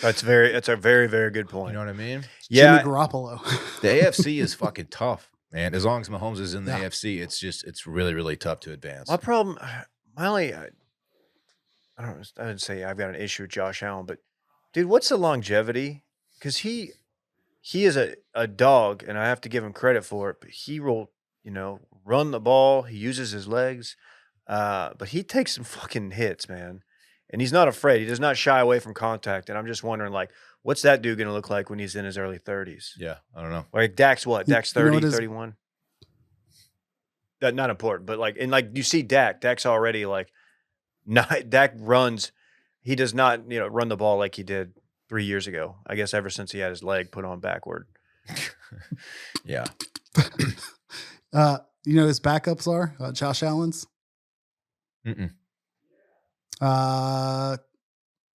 that's a very, very good point. You know what I mean? Yeah, Jimmy Garoppolo. The AFC is fucking tough, man. As long as Mahomes is in the AFC, it's really, really tough to advance. My problem, I didn't say I've got an issue with Josh Allen, but dude, what's the longevity? Because he is a dog, and I have to give him credit for it. But he will, run the ball. He uses his legs, but he takes some fucking hits, man. And he's not afraid. He does not shy away from contact. And I'm just wondering, like, what's that dude going to look like when he's in his early 30s? Yeah, I don't know. Like, Dak's what? Dak's 30, 31? That's not important. But, like, and, like, you see Dak. Dak's already, like, Dak runs. He does not, run the ball like he did 3 years ago. I guess ever since he had his leg put on backward. Yeah. His backups are Josh Allen's? Mm-mm.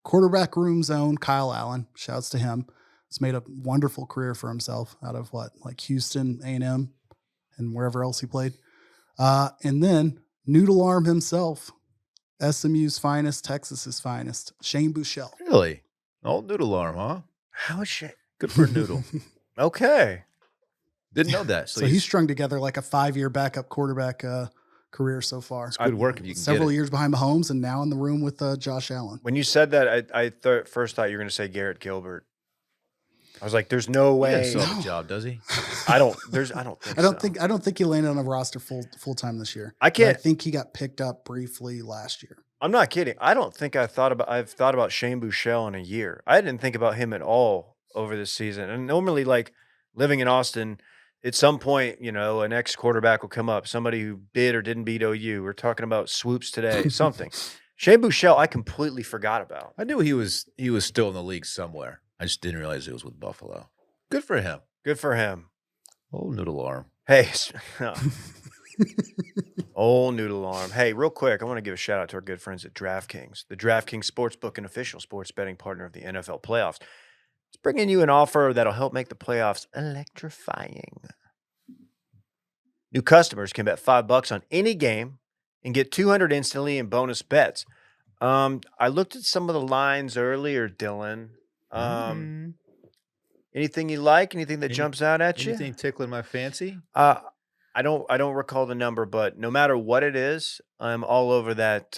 Quarterback room zone, Kyle Allen. Shouts to him. He's made a wonderful career for himself out of Houston, A&M, and wherever else he played. And then Noodle Arm himself, SMU's finest, Texas's finest, Shane Buechele. Really? Old Noodle Arm, huh? How is shit? Good for a noodle. Okay. Didn't know that. So he's strung together like a 5-year backup quarterback career so far. It's good work if you can Several get it. years behind Mahomes and now in the room with Josh Allen. When you said that, I first thought you were going to say Garrett Gilbert. I was like, "There's no way." He doesn't still have a job, does he? I don't think he landed on a roster full time this year. I can't. I think he got picked up briefly last year. I'm not kidding. I don't think I've thought about Shane Buechele in a year. I didn't think about him at all over this season. And normally, like living in Austin, at some point, an ex-quarterback will come up, somebody who did or didn't beat OU. We're talking about swoops today, something. Shane Buechele, I completely forgot about. I knew he was still in the league somewhere. I just didn't realize it was with Buffalo. Good for him. Good for him. Old Noodle Arm. Hey, old Noodle Arm. Hey, real quick, I want to give a shout out to our good friends at DraftKings, the DraftKings Sportsbook and official sports betting partner of the NFL playoffs. It's bringing you an offer that'll help make the playoffs electrifying. New customers can bet $5 on any game and get $200 instantly in bonus bets. I looked at some of the lines earlier, Dylan. Anything you like? Anything that Any- jumps out at you? Anything tickling my fancy? I don't recall the number, but no matter what it is, I'm all over that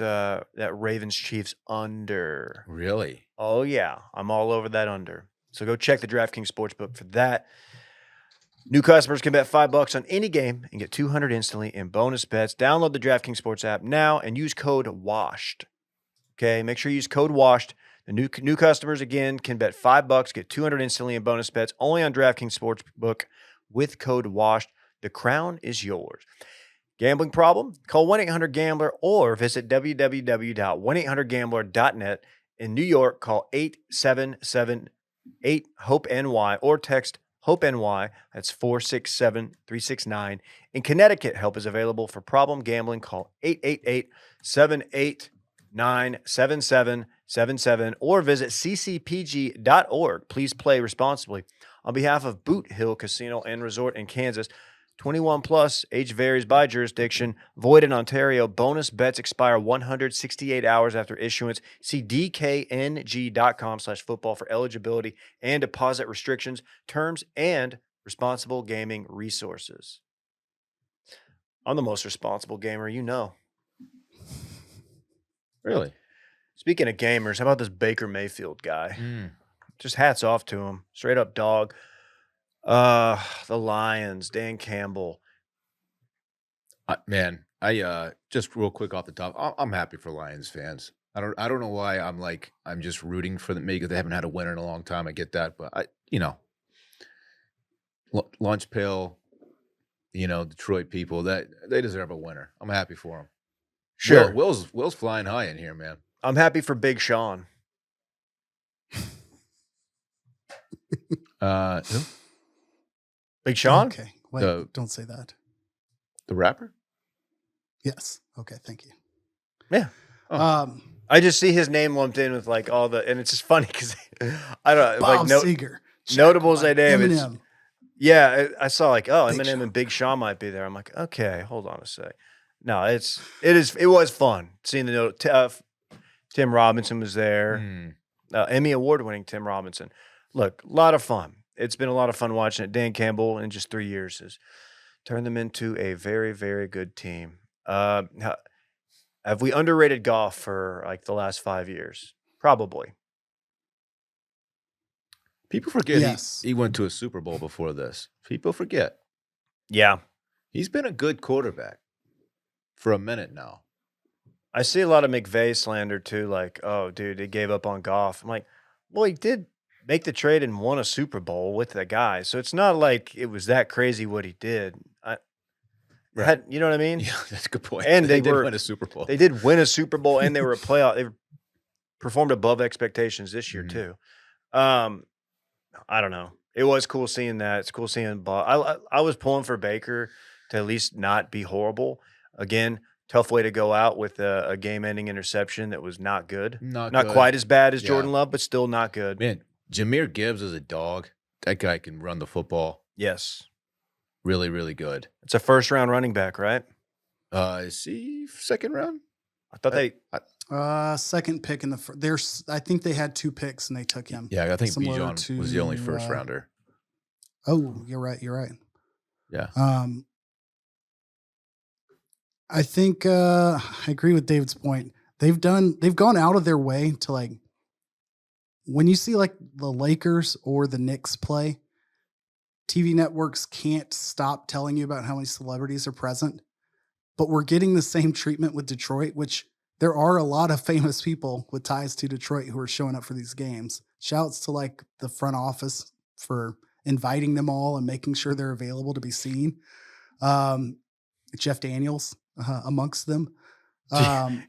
Ravens Chiefs under. Really? Oh yeah, I'm all over that under. So go check the DraftKings Sportsbook for that. New customers can bet $5 on any game and get $200 instantly in bonus bets. Download the DraftKings Sports app now and use code WASHED. Okay, make sure you use code WASHED. The new customers, again, can bet $5, get $200 instantly in bonus bets only on DraftKings Sportsbook with code WASHED. The crown is yours. Gambling problem? Call 1-800-GAMBLER or visit www.1800gambler.net. In New York, call 877-8-HOPE-NY or text HOPE-NY. That's 467-369. In Connecticut, help is available for problem gambling. Call 888-789-7777 or visit ccpg.org. Please play responsibly. On behalf of Boot Hill Casino and Resort in Kansas, 21 plus, age varies by jurisdiction, void in Ontario. Bonus bets expire 168 hours after issuance. See dkng.com/football for eligibility and deposit restrictions, terms, and responsible gaming resources. I'm the most responsible gamer you know. Really? Speaking of gamers, how about this Baker Mayfield guy? Just hats off to him. Straight up dog. The Lions, Dan Campbell. Man, I just real quick off the top, I'm happy for Lions fans. I don't know why I'm just rooting for them. Maybe they haven't had a winner in a long time. I get that, but Lunch Pail, Detroit people, that they deserve a winner. I'm happy for them. Sure. Will's flying high in here, man. I'm happy for Big Sean. Who? Big Sean? Okay. Wait, don't say that. The rapper? Yes. Okay. Thank you. Yeah. Oh. I just see his name lumped in with like all the, and it's just funny because I don't Bob like Seger. notables they name. It's, Eminem. yeah, I saw like, oh, Big Eminem Sean. and Big Sean might be there. I'm like, okay, hold on a sec. No, it was fun seeing the note. Tim Robinson was there. Emmy award-winning Tim Robinson. Look, a lot of fun. It's been a lot of fun watching it. Dan Campbell, in just 3 years, has turned them into a very, very good team. Have we underrated Goff for like the last 5 years? Probably. People forget Yes. he went to a Super Bowl before this. People forget. Yeah. He's been a good quarterback for a minute now. I see a lot of McVay slander too, like, oh, dude, he gave up on Goff. I'm like, well, he did make the trade and won a Super Bowl with the guy. So it's not like it was that crazy what he did. You know what I mean? Yeah, that's a good point. And they they did were- win a Super Bowl. They did win a Super Bowl and they were a playoff. They performed above expectations this year Mhm. too. I don't know. It was cool seeing that. It's cool seeing I was pulling for Baker to at least not be horrible. Again, tough way to go out with a game-ending interception that was not good. Not Not good. quite as bad as Yeah. Jordan Love, but still not good. Man, Jahmyr Gibbs is a dog. That guy can run the football. Yes. Really, really good. It's a first-round running back, right? Is he second round? I thought they Second pick in the I think they had 2 picks and they took him. Yeah, I think Similar Bijan was the only to, first rounder. Oh, you're right. You're right. Yeah. I think I agree with David's point. They've gone out of their way to, like, when you see like the Lakers or the Knicks play, TV networks can't stop telling you about how many celebrities are present. But we're getting the same treatment with Detroit, which there are a lot of famous people with ties to Detroit who are showing up for these games. Shouts to like the front office for inviting them all and making sure they're available to be seen. Jeff Daniels amongst them.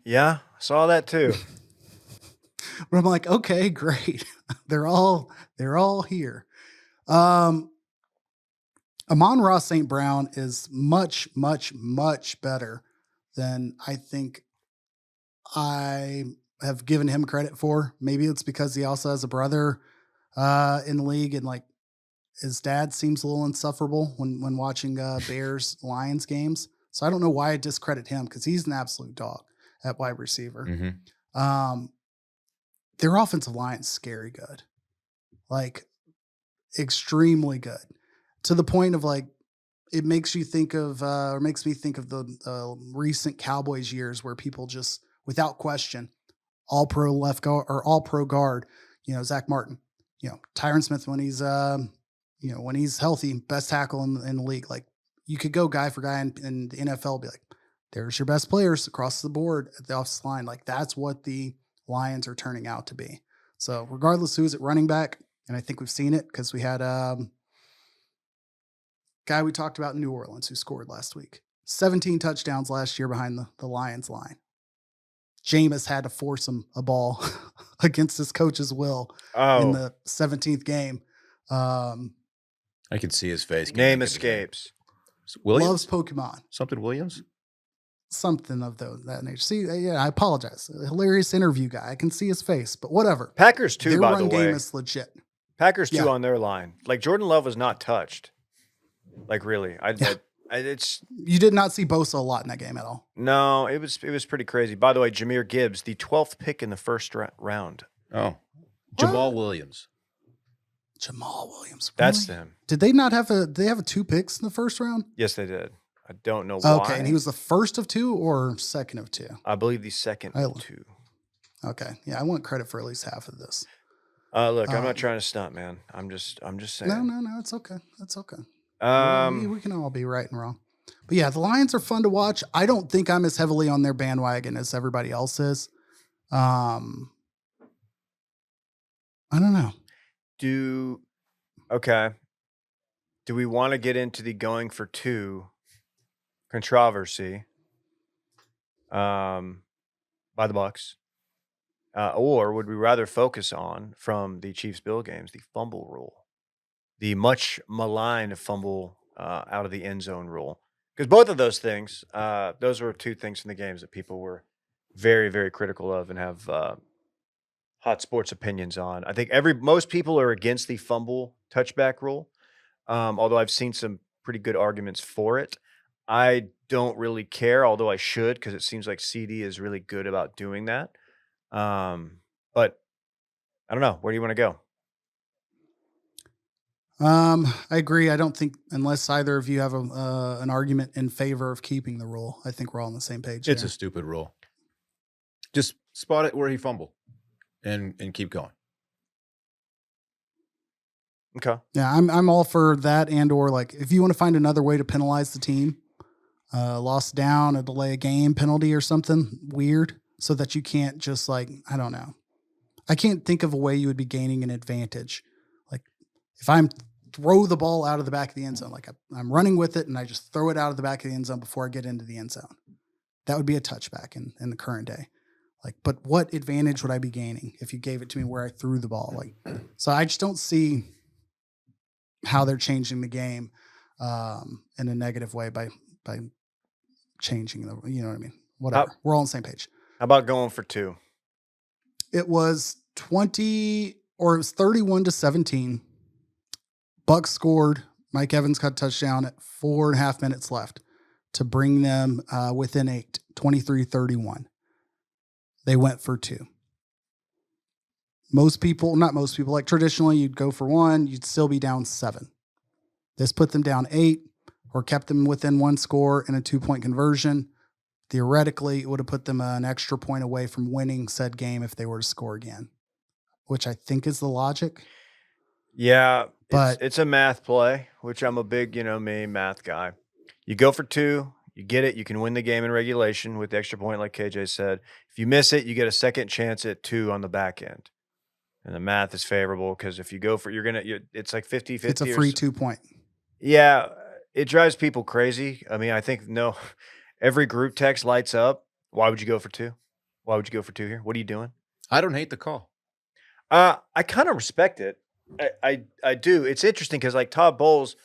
yeah, saw that too. But I'm like, okay, great. They're all here. Amon-Ra St. Brown is much, much, much better than I think I have given him credit for. Maybe it's because he also has a brother in the league, and like his dad seems a little insufferable when watching Bears Lions games. So I don't know why I discredit him because he's an absolute dog at wide receiver. Mm-hmm. Their offensive line's scary good, like extremely good, to the point of like it makes you think of or makes me think of the recent Cowboys years where people just without question all pro left guard or all pro guard, Zach Martin, Tyron Smith when he's healthy, best tackle in the league. Like you could go guy for guy in the NFL, be like, there's your best players across the board at the offensive line. Like that's what the Lions are turning out to be. So regardless who's at running back, and I think we've seen it because we had guy we talked about in New Orleans who scored last week. 17 touchdowns last year behind the Lions line. Jameis had to force him a ball against his coach's will in the 17th game. I can see his face. Name escapes. Williams? Loves Pokemon. Something Williams? Something of that nature. See, yeah, I apologize. A hilarious interview guy. I can see his face, but whatever. Packers too, Their by run the way. game is legit. Packers too Yeah. on their line. Like Jordan Love was not touched. Like really, it's You did not see Bosa a lot in that game at all. no. It was pretty crazy. By the way, Jahmyr Gibbs, the 12th pick in the first round. Oh. Jamal Williams. Jamal Williams. That's really? them. Did they not have they have 2 picks in the first round? Yes, they did. I don't know why. Okay, and he was the first of 2 or second of 2? I believe the second I- of 2. Okay, yeah, I want credit for at least half of this. Look, I'm Um, not trying to stunt, man. I'm just saying. No, it's okay. It's okay. Um, we can all be right and wrong. But yeah, the Lions are fun to watch. I don't think I'm as heavily on their bandwagon as everybody else is. I don't know. Do we want to get into the going for 2 controversy by the Bucs? Or would we rather focus on, from the Chiefs-Bill games, the fumble rule, the much maligned fumble out of the end zone rule? Because both of those things, those were 2 things in the games that people were very, very critical of and have hot sports opinions on. I think most people are against the fumble touchback rule, although I've seen some pretty good arguments for it. I don't really care, although I should, because it seems like CD is really good about doing that. But I don't know. Where do you want to go? I agree. I don't think unless either of you have an argument in favor of keeping the rule, I think we're all on the same page. It's here. a stupid rule. Just spot it where he fumbled and keep going. Okay. Yeah, I'm all for that, and or like if you want to find another way to penalize the team, lost down, a delay a game penalty or something weird, so that you can't just like I don't know. I can't think of a way you would be gaining an advantage. Like if I'm throw the ball out of the back of the end zone, like I'm running with it and I just throw it out of the back of the end zone before I get into the end zone. That would be a touchback in the current day. Like, but what advantage would I be gaining if you gave it to me where I threw the ball? Like, so I just don't see how they're changing the game in a negative way by changing the, you know what I mean? Whatever. We're all on the same page. How about going for 2? It was 31-17. Bucs scored. Mike Evans got a touchdown at 4.5 minutes left to bring them within 8, 23-31. They went for 2. Not most people, like traditionally you'd go for 1, you'd still be down 7. This put them down 8 or kept them within 1 score in a 2-point conversion. Theoretically, it would have put them an extra point away from winning said game if they were to score again, which I think is the logic. Yeah, But it's a math play, which I'm a big, math guy. You go for 2, you get it, you can win the game in regulation with the extra point, like KJ said. If you miss it, you get a second chance at 2 on the back end. And the math is favorable because if you go for, it's like 50-50. it's a free 2-point. Yeah, it drives people crazy. I mean, I think every group text lights up. Why would you go for 2? Why would you go for 2 here? What are you doing? I don't hate the call. I kind of respect it. I do. It's interesting because like Todd Bowles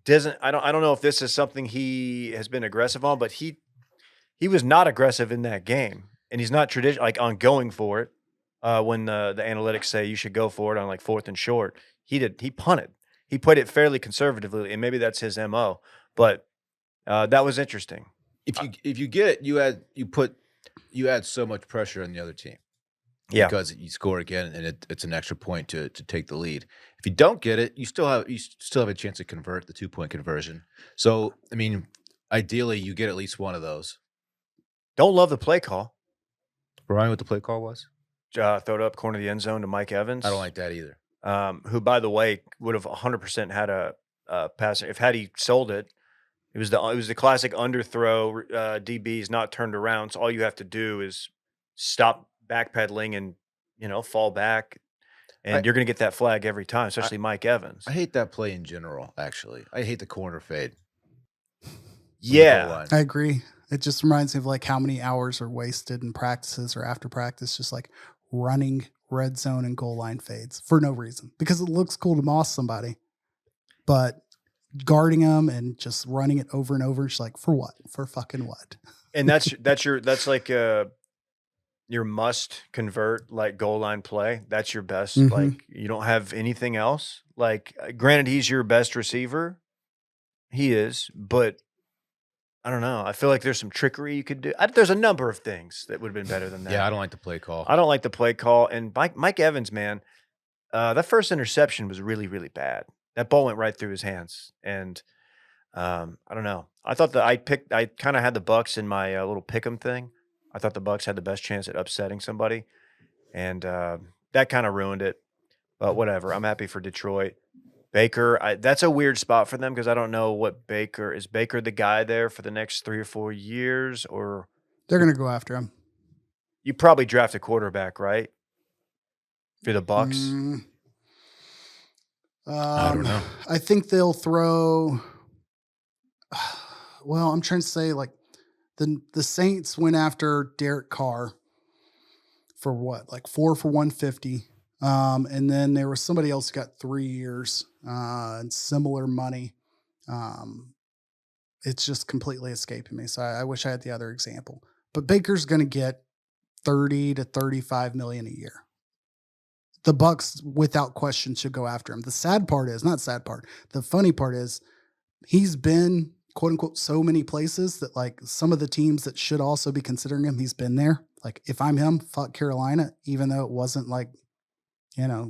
doesn't. I don't know if this is something he has been aggressive on, but he was not aggressive in that game, and he's not traditional like on going for it. When the analytics say you should go for it on like 4th and short, he punted. He played it fairly conservatively, and maybe that's his MO. But that was interesting. If you get it, you put you add so much pressure on the other team. Yeah. Because you score again, and it's an extra point to take the lead. If you don't get it, you still have a chance to convert the 2-point conversion. So, I mean, ideally, you get at least one of those. Don't love the play call. Ryan, what the play call was? Throw it up corner of the end zone to Mike Evans. I don't like that either. Who, by the way, would have 100% had a pass. If had he sold it, it was the classic underthrow. DB's not turned around, so all you have to do is stop backpedaling and fall back, and you're going to get that flag every time, especially Mike Evans. I hate that play in general. Actually, I hate the corner fade. Yeah, I agree. It just reminds me of like how many hours are wasted in practices or after practice, just like running red zone and goal line fades for no reason, because it looks cool to moss somebody, but guarding them and just running it over and over, just like for what? For fucking what? And that's like your must convert, like goal line play. That's your best. Mhm. Like you don't have anything else. Like granted, he's your best receiver. He is, but I don't know. I feel like there's some trickery you could do. There's a number of things that would have been better than that. Yeah, I don't like the play call. I don't like the play call. And Mike Evans, man, that first interception was really, really bad. That ball went right through his hands. And I don't know. I thought I kind of had the Bucs in my little pick'em thing. I thought the Bucs had the best chance at upsetting somebody. And that kind of ruined it. But whatever. I'm happy for Detroit. Baker, that's a weird spot for them because I don't know what Baker – is Baker the guy there for the next 3 or 4 years? Or They're going to go after him. you probably draft a quarterback, right? For the Bucs? I don't know. I think they'll throw – well, I'm trying to say like the Saints went after Derek Carr for what? Like 4 for 150. And then there was somebody else who got 3 years and similar money. It's just completely escaping me. So I wish I had the other example. But Baker's going to get 30 to 35 million a year. The Bucs, without question, should go after him. The funny part is he's been, quote unquote, so many places that like some of the teams that should also be considering him, he's been there. Like if I'm him, fuck Carolina, even though it wasn't like,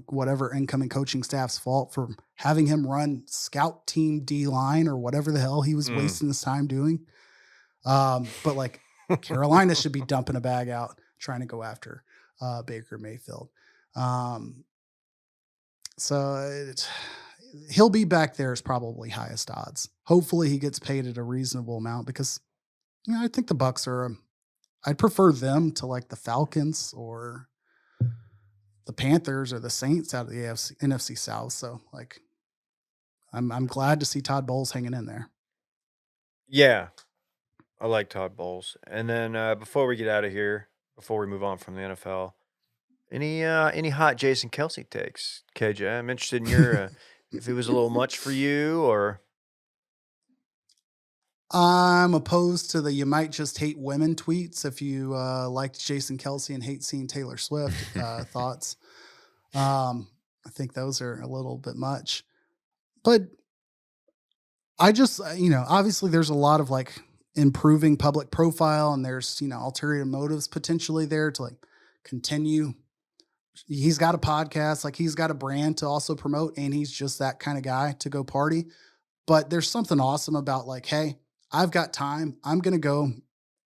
whatever incoming coaching staff's fault for having him run scout team D-line or whatever the hell he was wasting his time doing. But like Carolina should be dumping a bag out trying to go after Baker Mayfield. So he'll be back there as probably highest odds. Hopefully he gets paid at a reasonable amount because, I think the Bucs are, I'd prefer them to like the Falcons or the Panthers or the Saints out of the NFC South. So like, I'm glad to see Todd Bowles hanging in there. Yeah, I like Todd Bowles. And then before we get out of here, before we move on from the NFL, any hot Jason Kelce takes, KJ? I'm interested in your if it was a little much for you or. I'm opposed to the "you might just hate women" tweets if you liked Jason Kelce and hate seeing Taylor Swift thoughts. I think those are a little bit much. But I just, obviously there's a lot of like improving public profile and there's, ulterior motives potentially there to like continue. He's got a podcast, like he's got a brand to also promote and he's just that kind of guy to go party. But there's something awesome about like, hey, I've got time. I'm going to go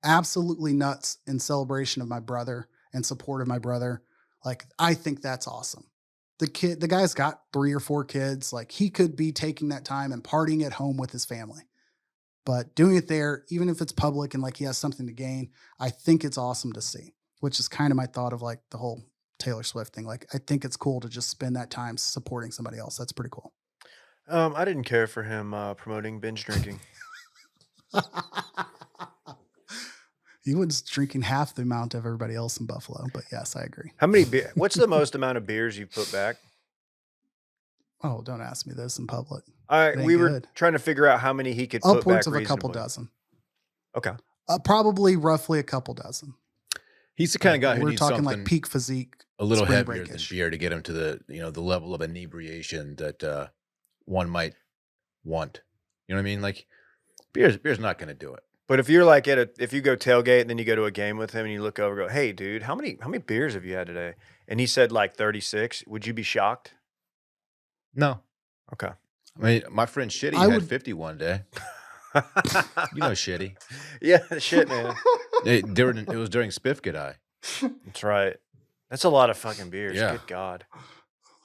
absolutely nuts in celebration of my brother and support of my brother. Like, I think that's awesome. The guy's got 3 or 4 kids. Like he could be taking that time and partying at home with his family, but doing it there, even if it's public and like he has something to gain, I think it's awesome to see, which is kind of my thought of like the whole Taylor Swift thing. Like, I think it's cool to just spend that time supporting somebody else. That's pretty cool. I didn't care for him promoting binge drinking. He was drinking half the amount of everybody else in Buffalo, but yes, I agree. How many what's the most amount of beers you've put back? Oh, don't ask me this in public. We were trying to figure out how many he could put back Upwards of a couple reasonably. dozen. Okay. Probably roughly a couple dozen. He's the kind of guy who We're needs talking something like peak physique, a little spring heavier than break-ish. beer to get him to the the level of inebriation that one might want. You know what I mean? Like beer's not going to do it. But if you're like if you go tailgate and then you go to a game with him and you look over and go, hey, dude, how many beers have you had today? And he said like 36. Would you be shocked? No. Okay. I mean, my friend Shitty I had would- 50 one day. You know Shitty. Yeah, shit, man. It was during Spiffgedeye. That's right. That's a lot of fucking beers. Yeah. Good God.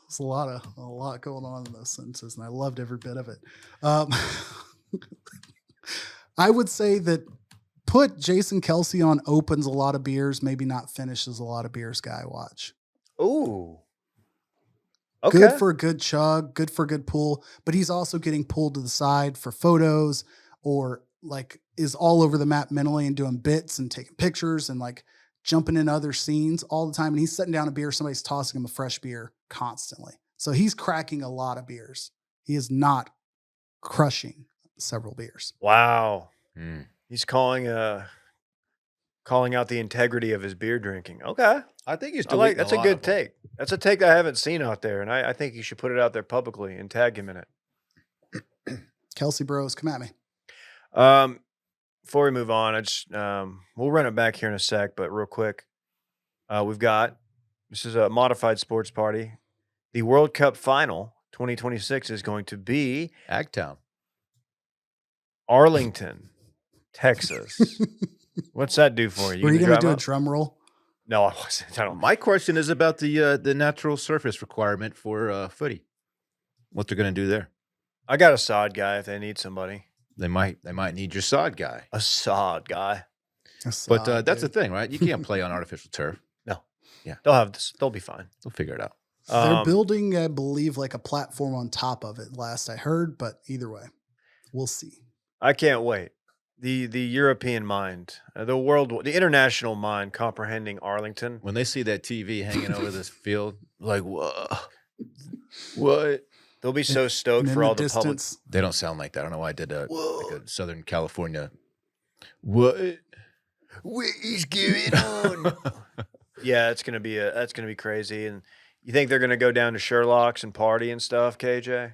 There's a lot going on in those sentences, and I loved every bit of it. I would say that put Jason Kelce on opens a lot of beers, maybe not finishes a lot of beers. Guy watch. Ooh. Okay. Good for a good chug, good for a good pull, but he's also getting pulled to the side for photos or like is all over the map mentally and doing bits and taking pictures and like jumping in other scenes all the time. And he's setting down a beer. Somebody's tossing him a fresh beer constantly. So he's cracking a lot of beers. He is not crushing several beers. Wow. Mm. He's calling out the integrity of his beer drinking. Okay. I think he's I like deleting that's a lot good of them. take. That's a take I haven't seen out there, and I think you should put it out there publicly and tag him in it. Kelce Bros, come at me. Before we move on, I just we'll run it back here in a sec, but real quick, this is a modified sports party. The World Cup final 2026 is going to be Agtown. Arlington, Texas. What's that do for you? Were you going to drive do a up? drum roll? No, I wasn't. I don't. My question is about the natural surface requirement for footy. What they're going to do there? I got a sod guy if they need somebody. They might need your sod guy. A sod guy. But that's the thing, right? You can't play on artificial turf. They'll have this. They'll be fine. They'll figure it out. They're building, I believe, like a platform on top of it. Last I heard, but either way, we'll see. I can't wait. The European mind, the international mind comprehending Arlington. When they see that TV hanging over this field, like, whoa, what? They'll be so stoked And in for all the public. distance, They don't sound like that. I don't know why I did like Whoa. a Southern California. What? What is going on? Yeah, that's gonna be crazy. And you think they're gonna go down to Sherlock's and party and stuff, KJ?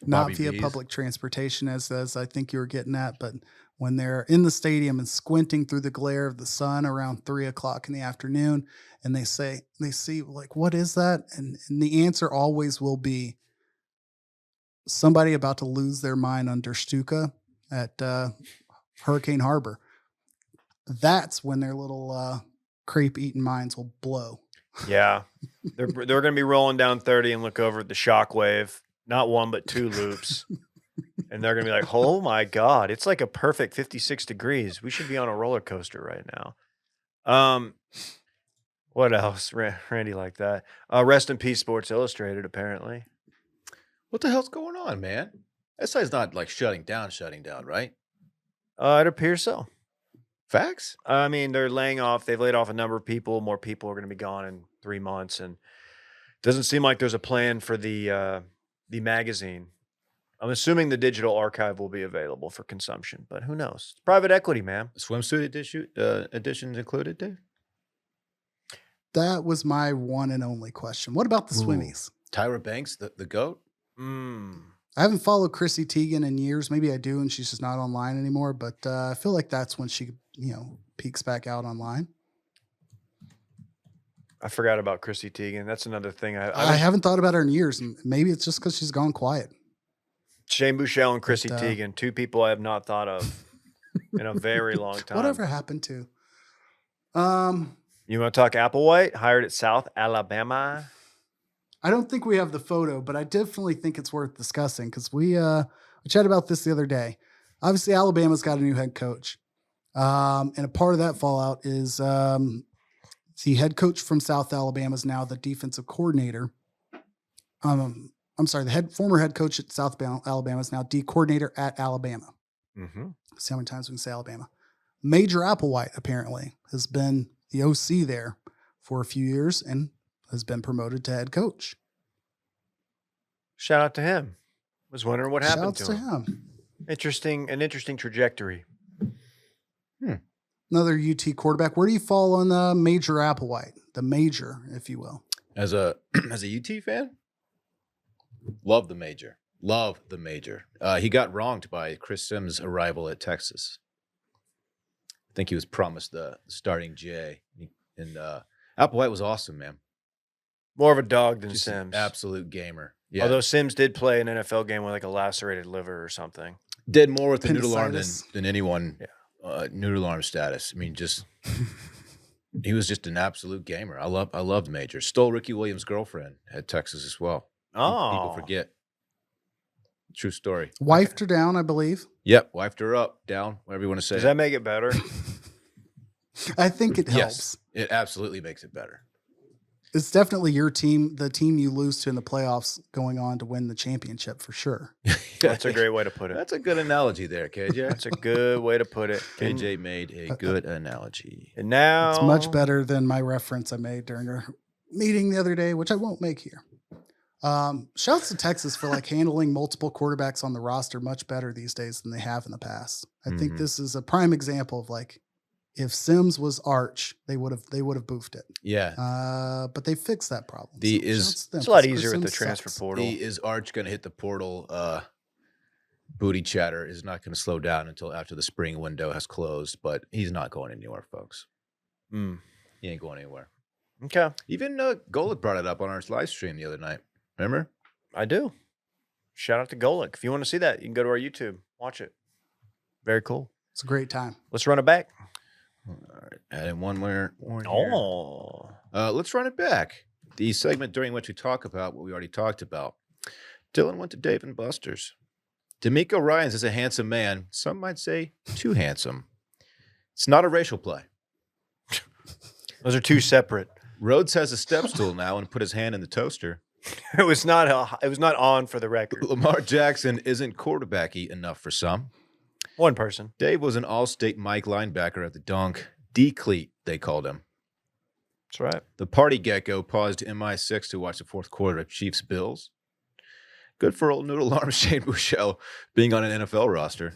not Bobby via B's. public transportation, as I think you were getting at, but when they're in the stadium and squinting through the glare of the sun around 3:00 in the afternoon, and they see like, what is that? And the answer always will be somebody about to lose their mind under Stuka at Hurricane Harbor. That's when their little crepe eating minds will blow. Yeah, they're gonna be rolling down 30 and look over at the shockwave, not one but two loops, and they're gonna be like, "Oh my God, it's like a perfect 56 degrees. We should be on a roller coaster right now." What else, Randy? Like that? Rest in peace, Sports Illustrated. Apparently, What the hell's going on, man? SI's not like shutting down, right? it appears so. Facts? I mean, they're laying off. They've laid off a number of people. More people are going to be gone in 3 months, and it doesn't seem like there's a plan for the magazine. I'm assuming the digital archive will be available for consumption, but who knows? It's private equity, man. Swimsuit editions included, Dave? That was my one and only question. What about the Ooh. swimmies? Tyra Banks, the GOAT? I haven't followed Chrissy Teigen in years. Maybe I do, and she's just not online anymore. But I feel like that's when she, peeks back out online. I forgot about Chrissy Teigen. That's another thing. I haven't thought about her in years, and maybe it's just because she's gone quiet. Shane Buechele and Chrissy But, Teigen, two people I have not thought of in a very long time. Whatever happened to? You want to talk Applewhite? Hired at South Alabama. I don't think we have the photo, but I definitely think it's worth discussing because we chatted about this the other day. Obviously, Alabama's got a new head coach, and a part of that fallout is the head coach from South Alabama is now the defensive coordinator. I'm sorry, the former head coach at South Alabama is now D coordinator at Alabama. Mm-hmm. See how many times we can say Alabama. Major Applewhite apparently has been the OC there for a few years and has been promoted to head coach. Shout out to him. Was wondering what happened Shouts to him. An interesting trajectory. Another UT quarterback. Where do you fall on Major Applewhite? The major, if you will. As a UT fan, love the major. He got wronged by Chris Sims' arrival at Texas. I think he was promised the starting J. And Applewhite was awesome, man. More of a dog than Just an Sims. absolute gamer. Yeah. Although Sims did play an NFL game with like a lacerated liver or something. Did more with the noodle arm Appendicitis. than anyone. Noodle arm status. I mean, just he was just an absolute gamer. I loved Major. Stole Ricky Williams' girlfriend at Texas as well. People forget. True story. Wifed her down, I believe. Yep, wifed her up, down, whatever you want to say. Does that make it better? I think it helps. Yes, it absolutely makes it better. It's definitely your team, the team you lose to in the playoffs, going on to win the championship for sure. That's a great way to put it. That's a good analogy there, KJ. That's a good way to put it. KJ made a good analogy. And now It's much better than my reference I made during our meeting the other day, which I won't make here. Shouts to Texas for like handling multiple quarterbacks on the roster much better these days than they have in the past. I think this is a prime example of like, if Sims was Arch, they would have boofed it. Yeah. But they fixed that problem. it's a lot easier with the transfer portal. Is Arch going to hit the portal? Booty chatter is not going to slow down until after the spring window has closed, but he's not going anywhere, folks. He ain't going anywhere. Okay. Even Golick brought it up on our live stream the other night. Remember? I do. Shout out to Golick. If you want to see that, you can go to our YouTube. Watch it. Very cool. It's a great time. Let's run it back. All right. Add in one more. Oh. Let's run it back. The segment during which we talk about what we already talked about. Dillon went to Dave & Buster's. D'Amico Ryans is a handsome man. Some might say too handsome. It's not a racial play. Those are two separate. Rhodes has a step stool now and put his hand in the toaster. It was not on for the record. Lamar Jackson isn't quarterbacky enough for some. One person. Dave was an all-state Mike linebacker at the dunk. D-cleat, they called him. That's right. The party gecko paused MI6 to watch the fourth quarter of Chiefs Bills. Good for old noodle arm Shane Buechele being on an NFL roster.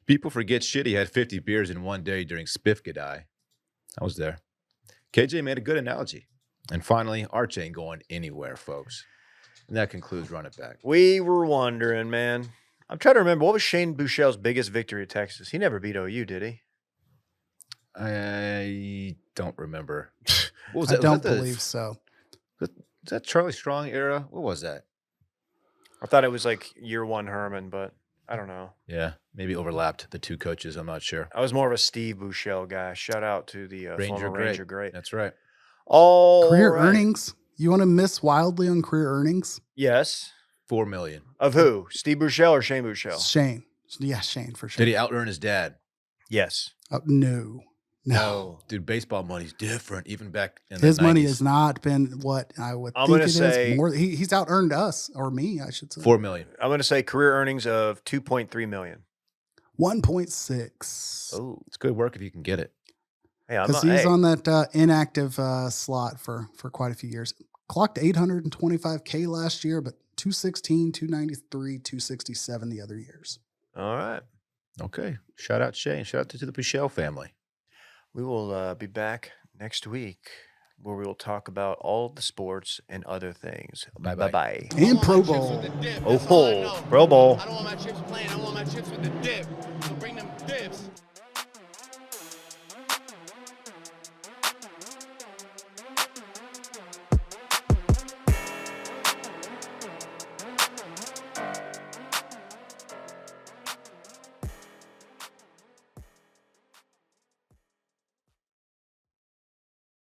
People forget shit he had 50 beers in one day during Spiffgedai. I was there. KJ made a good analogy. And finally, Arch ain't going anywhere, folks. And that concludes Run It Back. We were wondering, man. I'm trying to remember, what was Shane Buechele's biggest victory at Texas? He never beat OU, did he? I don't remember. What was I that? don't believe so. Is that Charlie Strong era? What was that? I thought it was like year one Herman, but I don't know. Yeah, maybe overlapped the two coaches. I'm not sure. I was more of a Steve Buechele guy. Shout out to the former Ranger great. That's right. All Career right. earnings. You want to miss wildly on career earnings? Yes. $4 million. Of who? Steve Buechele or Shane Buechele? Shane. Yeah, Shane for sure. Did he out earn his dad? Yes. No. Dude, baseball money's different. Even back in the His 90s. money has not been what I would I'm think gonna it say- is. More, he's out earned us, or me, I should say. $4 million. I'm going to say career earnings of $2.3 million. 1.6. Oh, It's good work if you can get it. hey, I'm Because not. he's Hey, on that inactive slot for quite a few years. Clocked 825K last year, but 216, 293, 267 the other years. all right. Okay. Shout out Shane. Shout out to the Buechele family. We will be back next week where we will talk about all the sports and other things. Bye-bye. Bye-bye. And Pro Bowl. Oh, Pro Bowl. I don't want my chips plain. I want my chips with the dip. So bring them dips.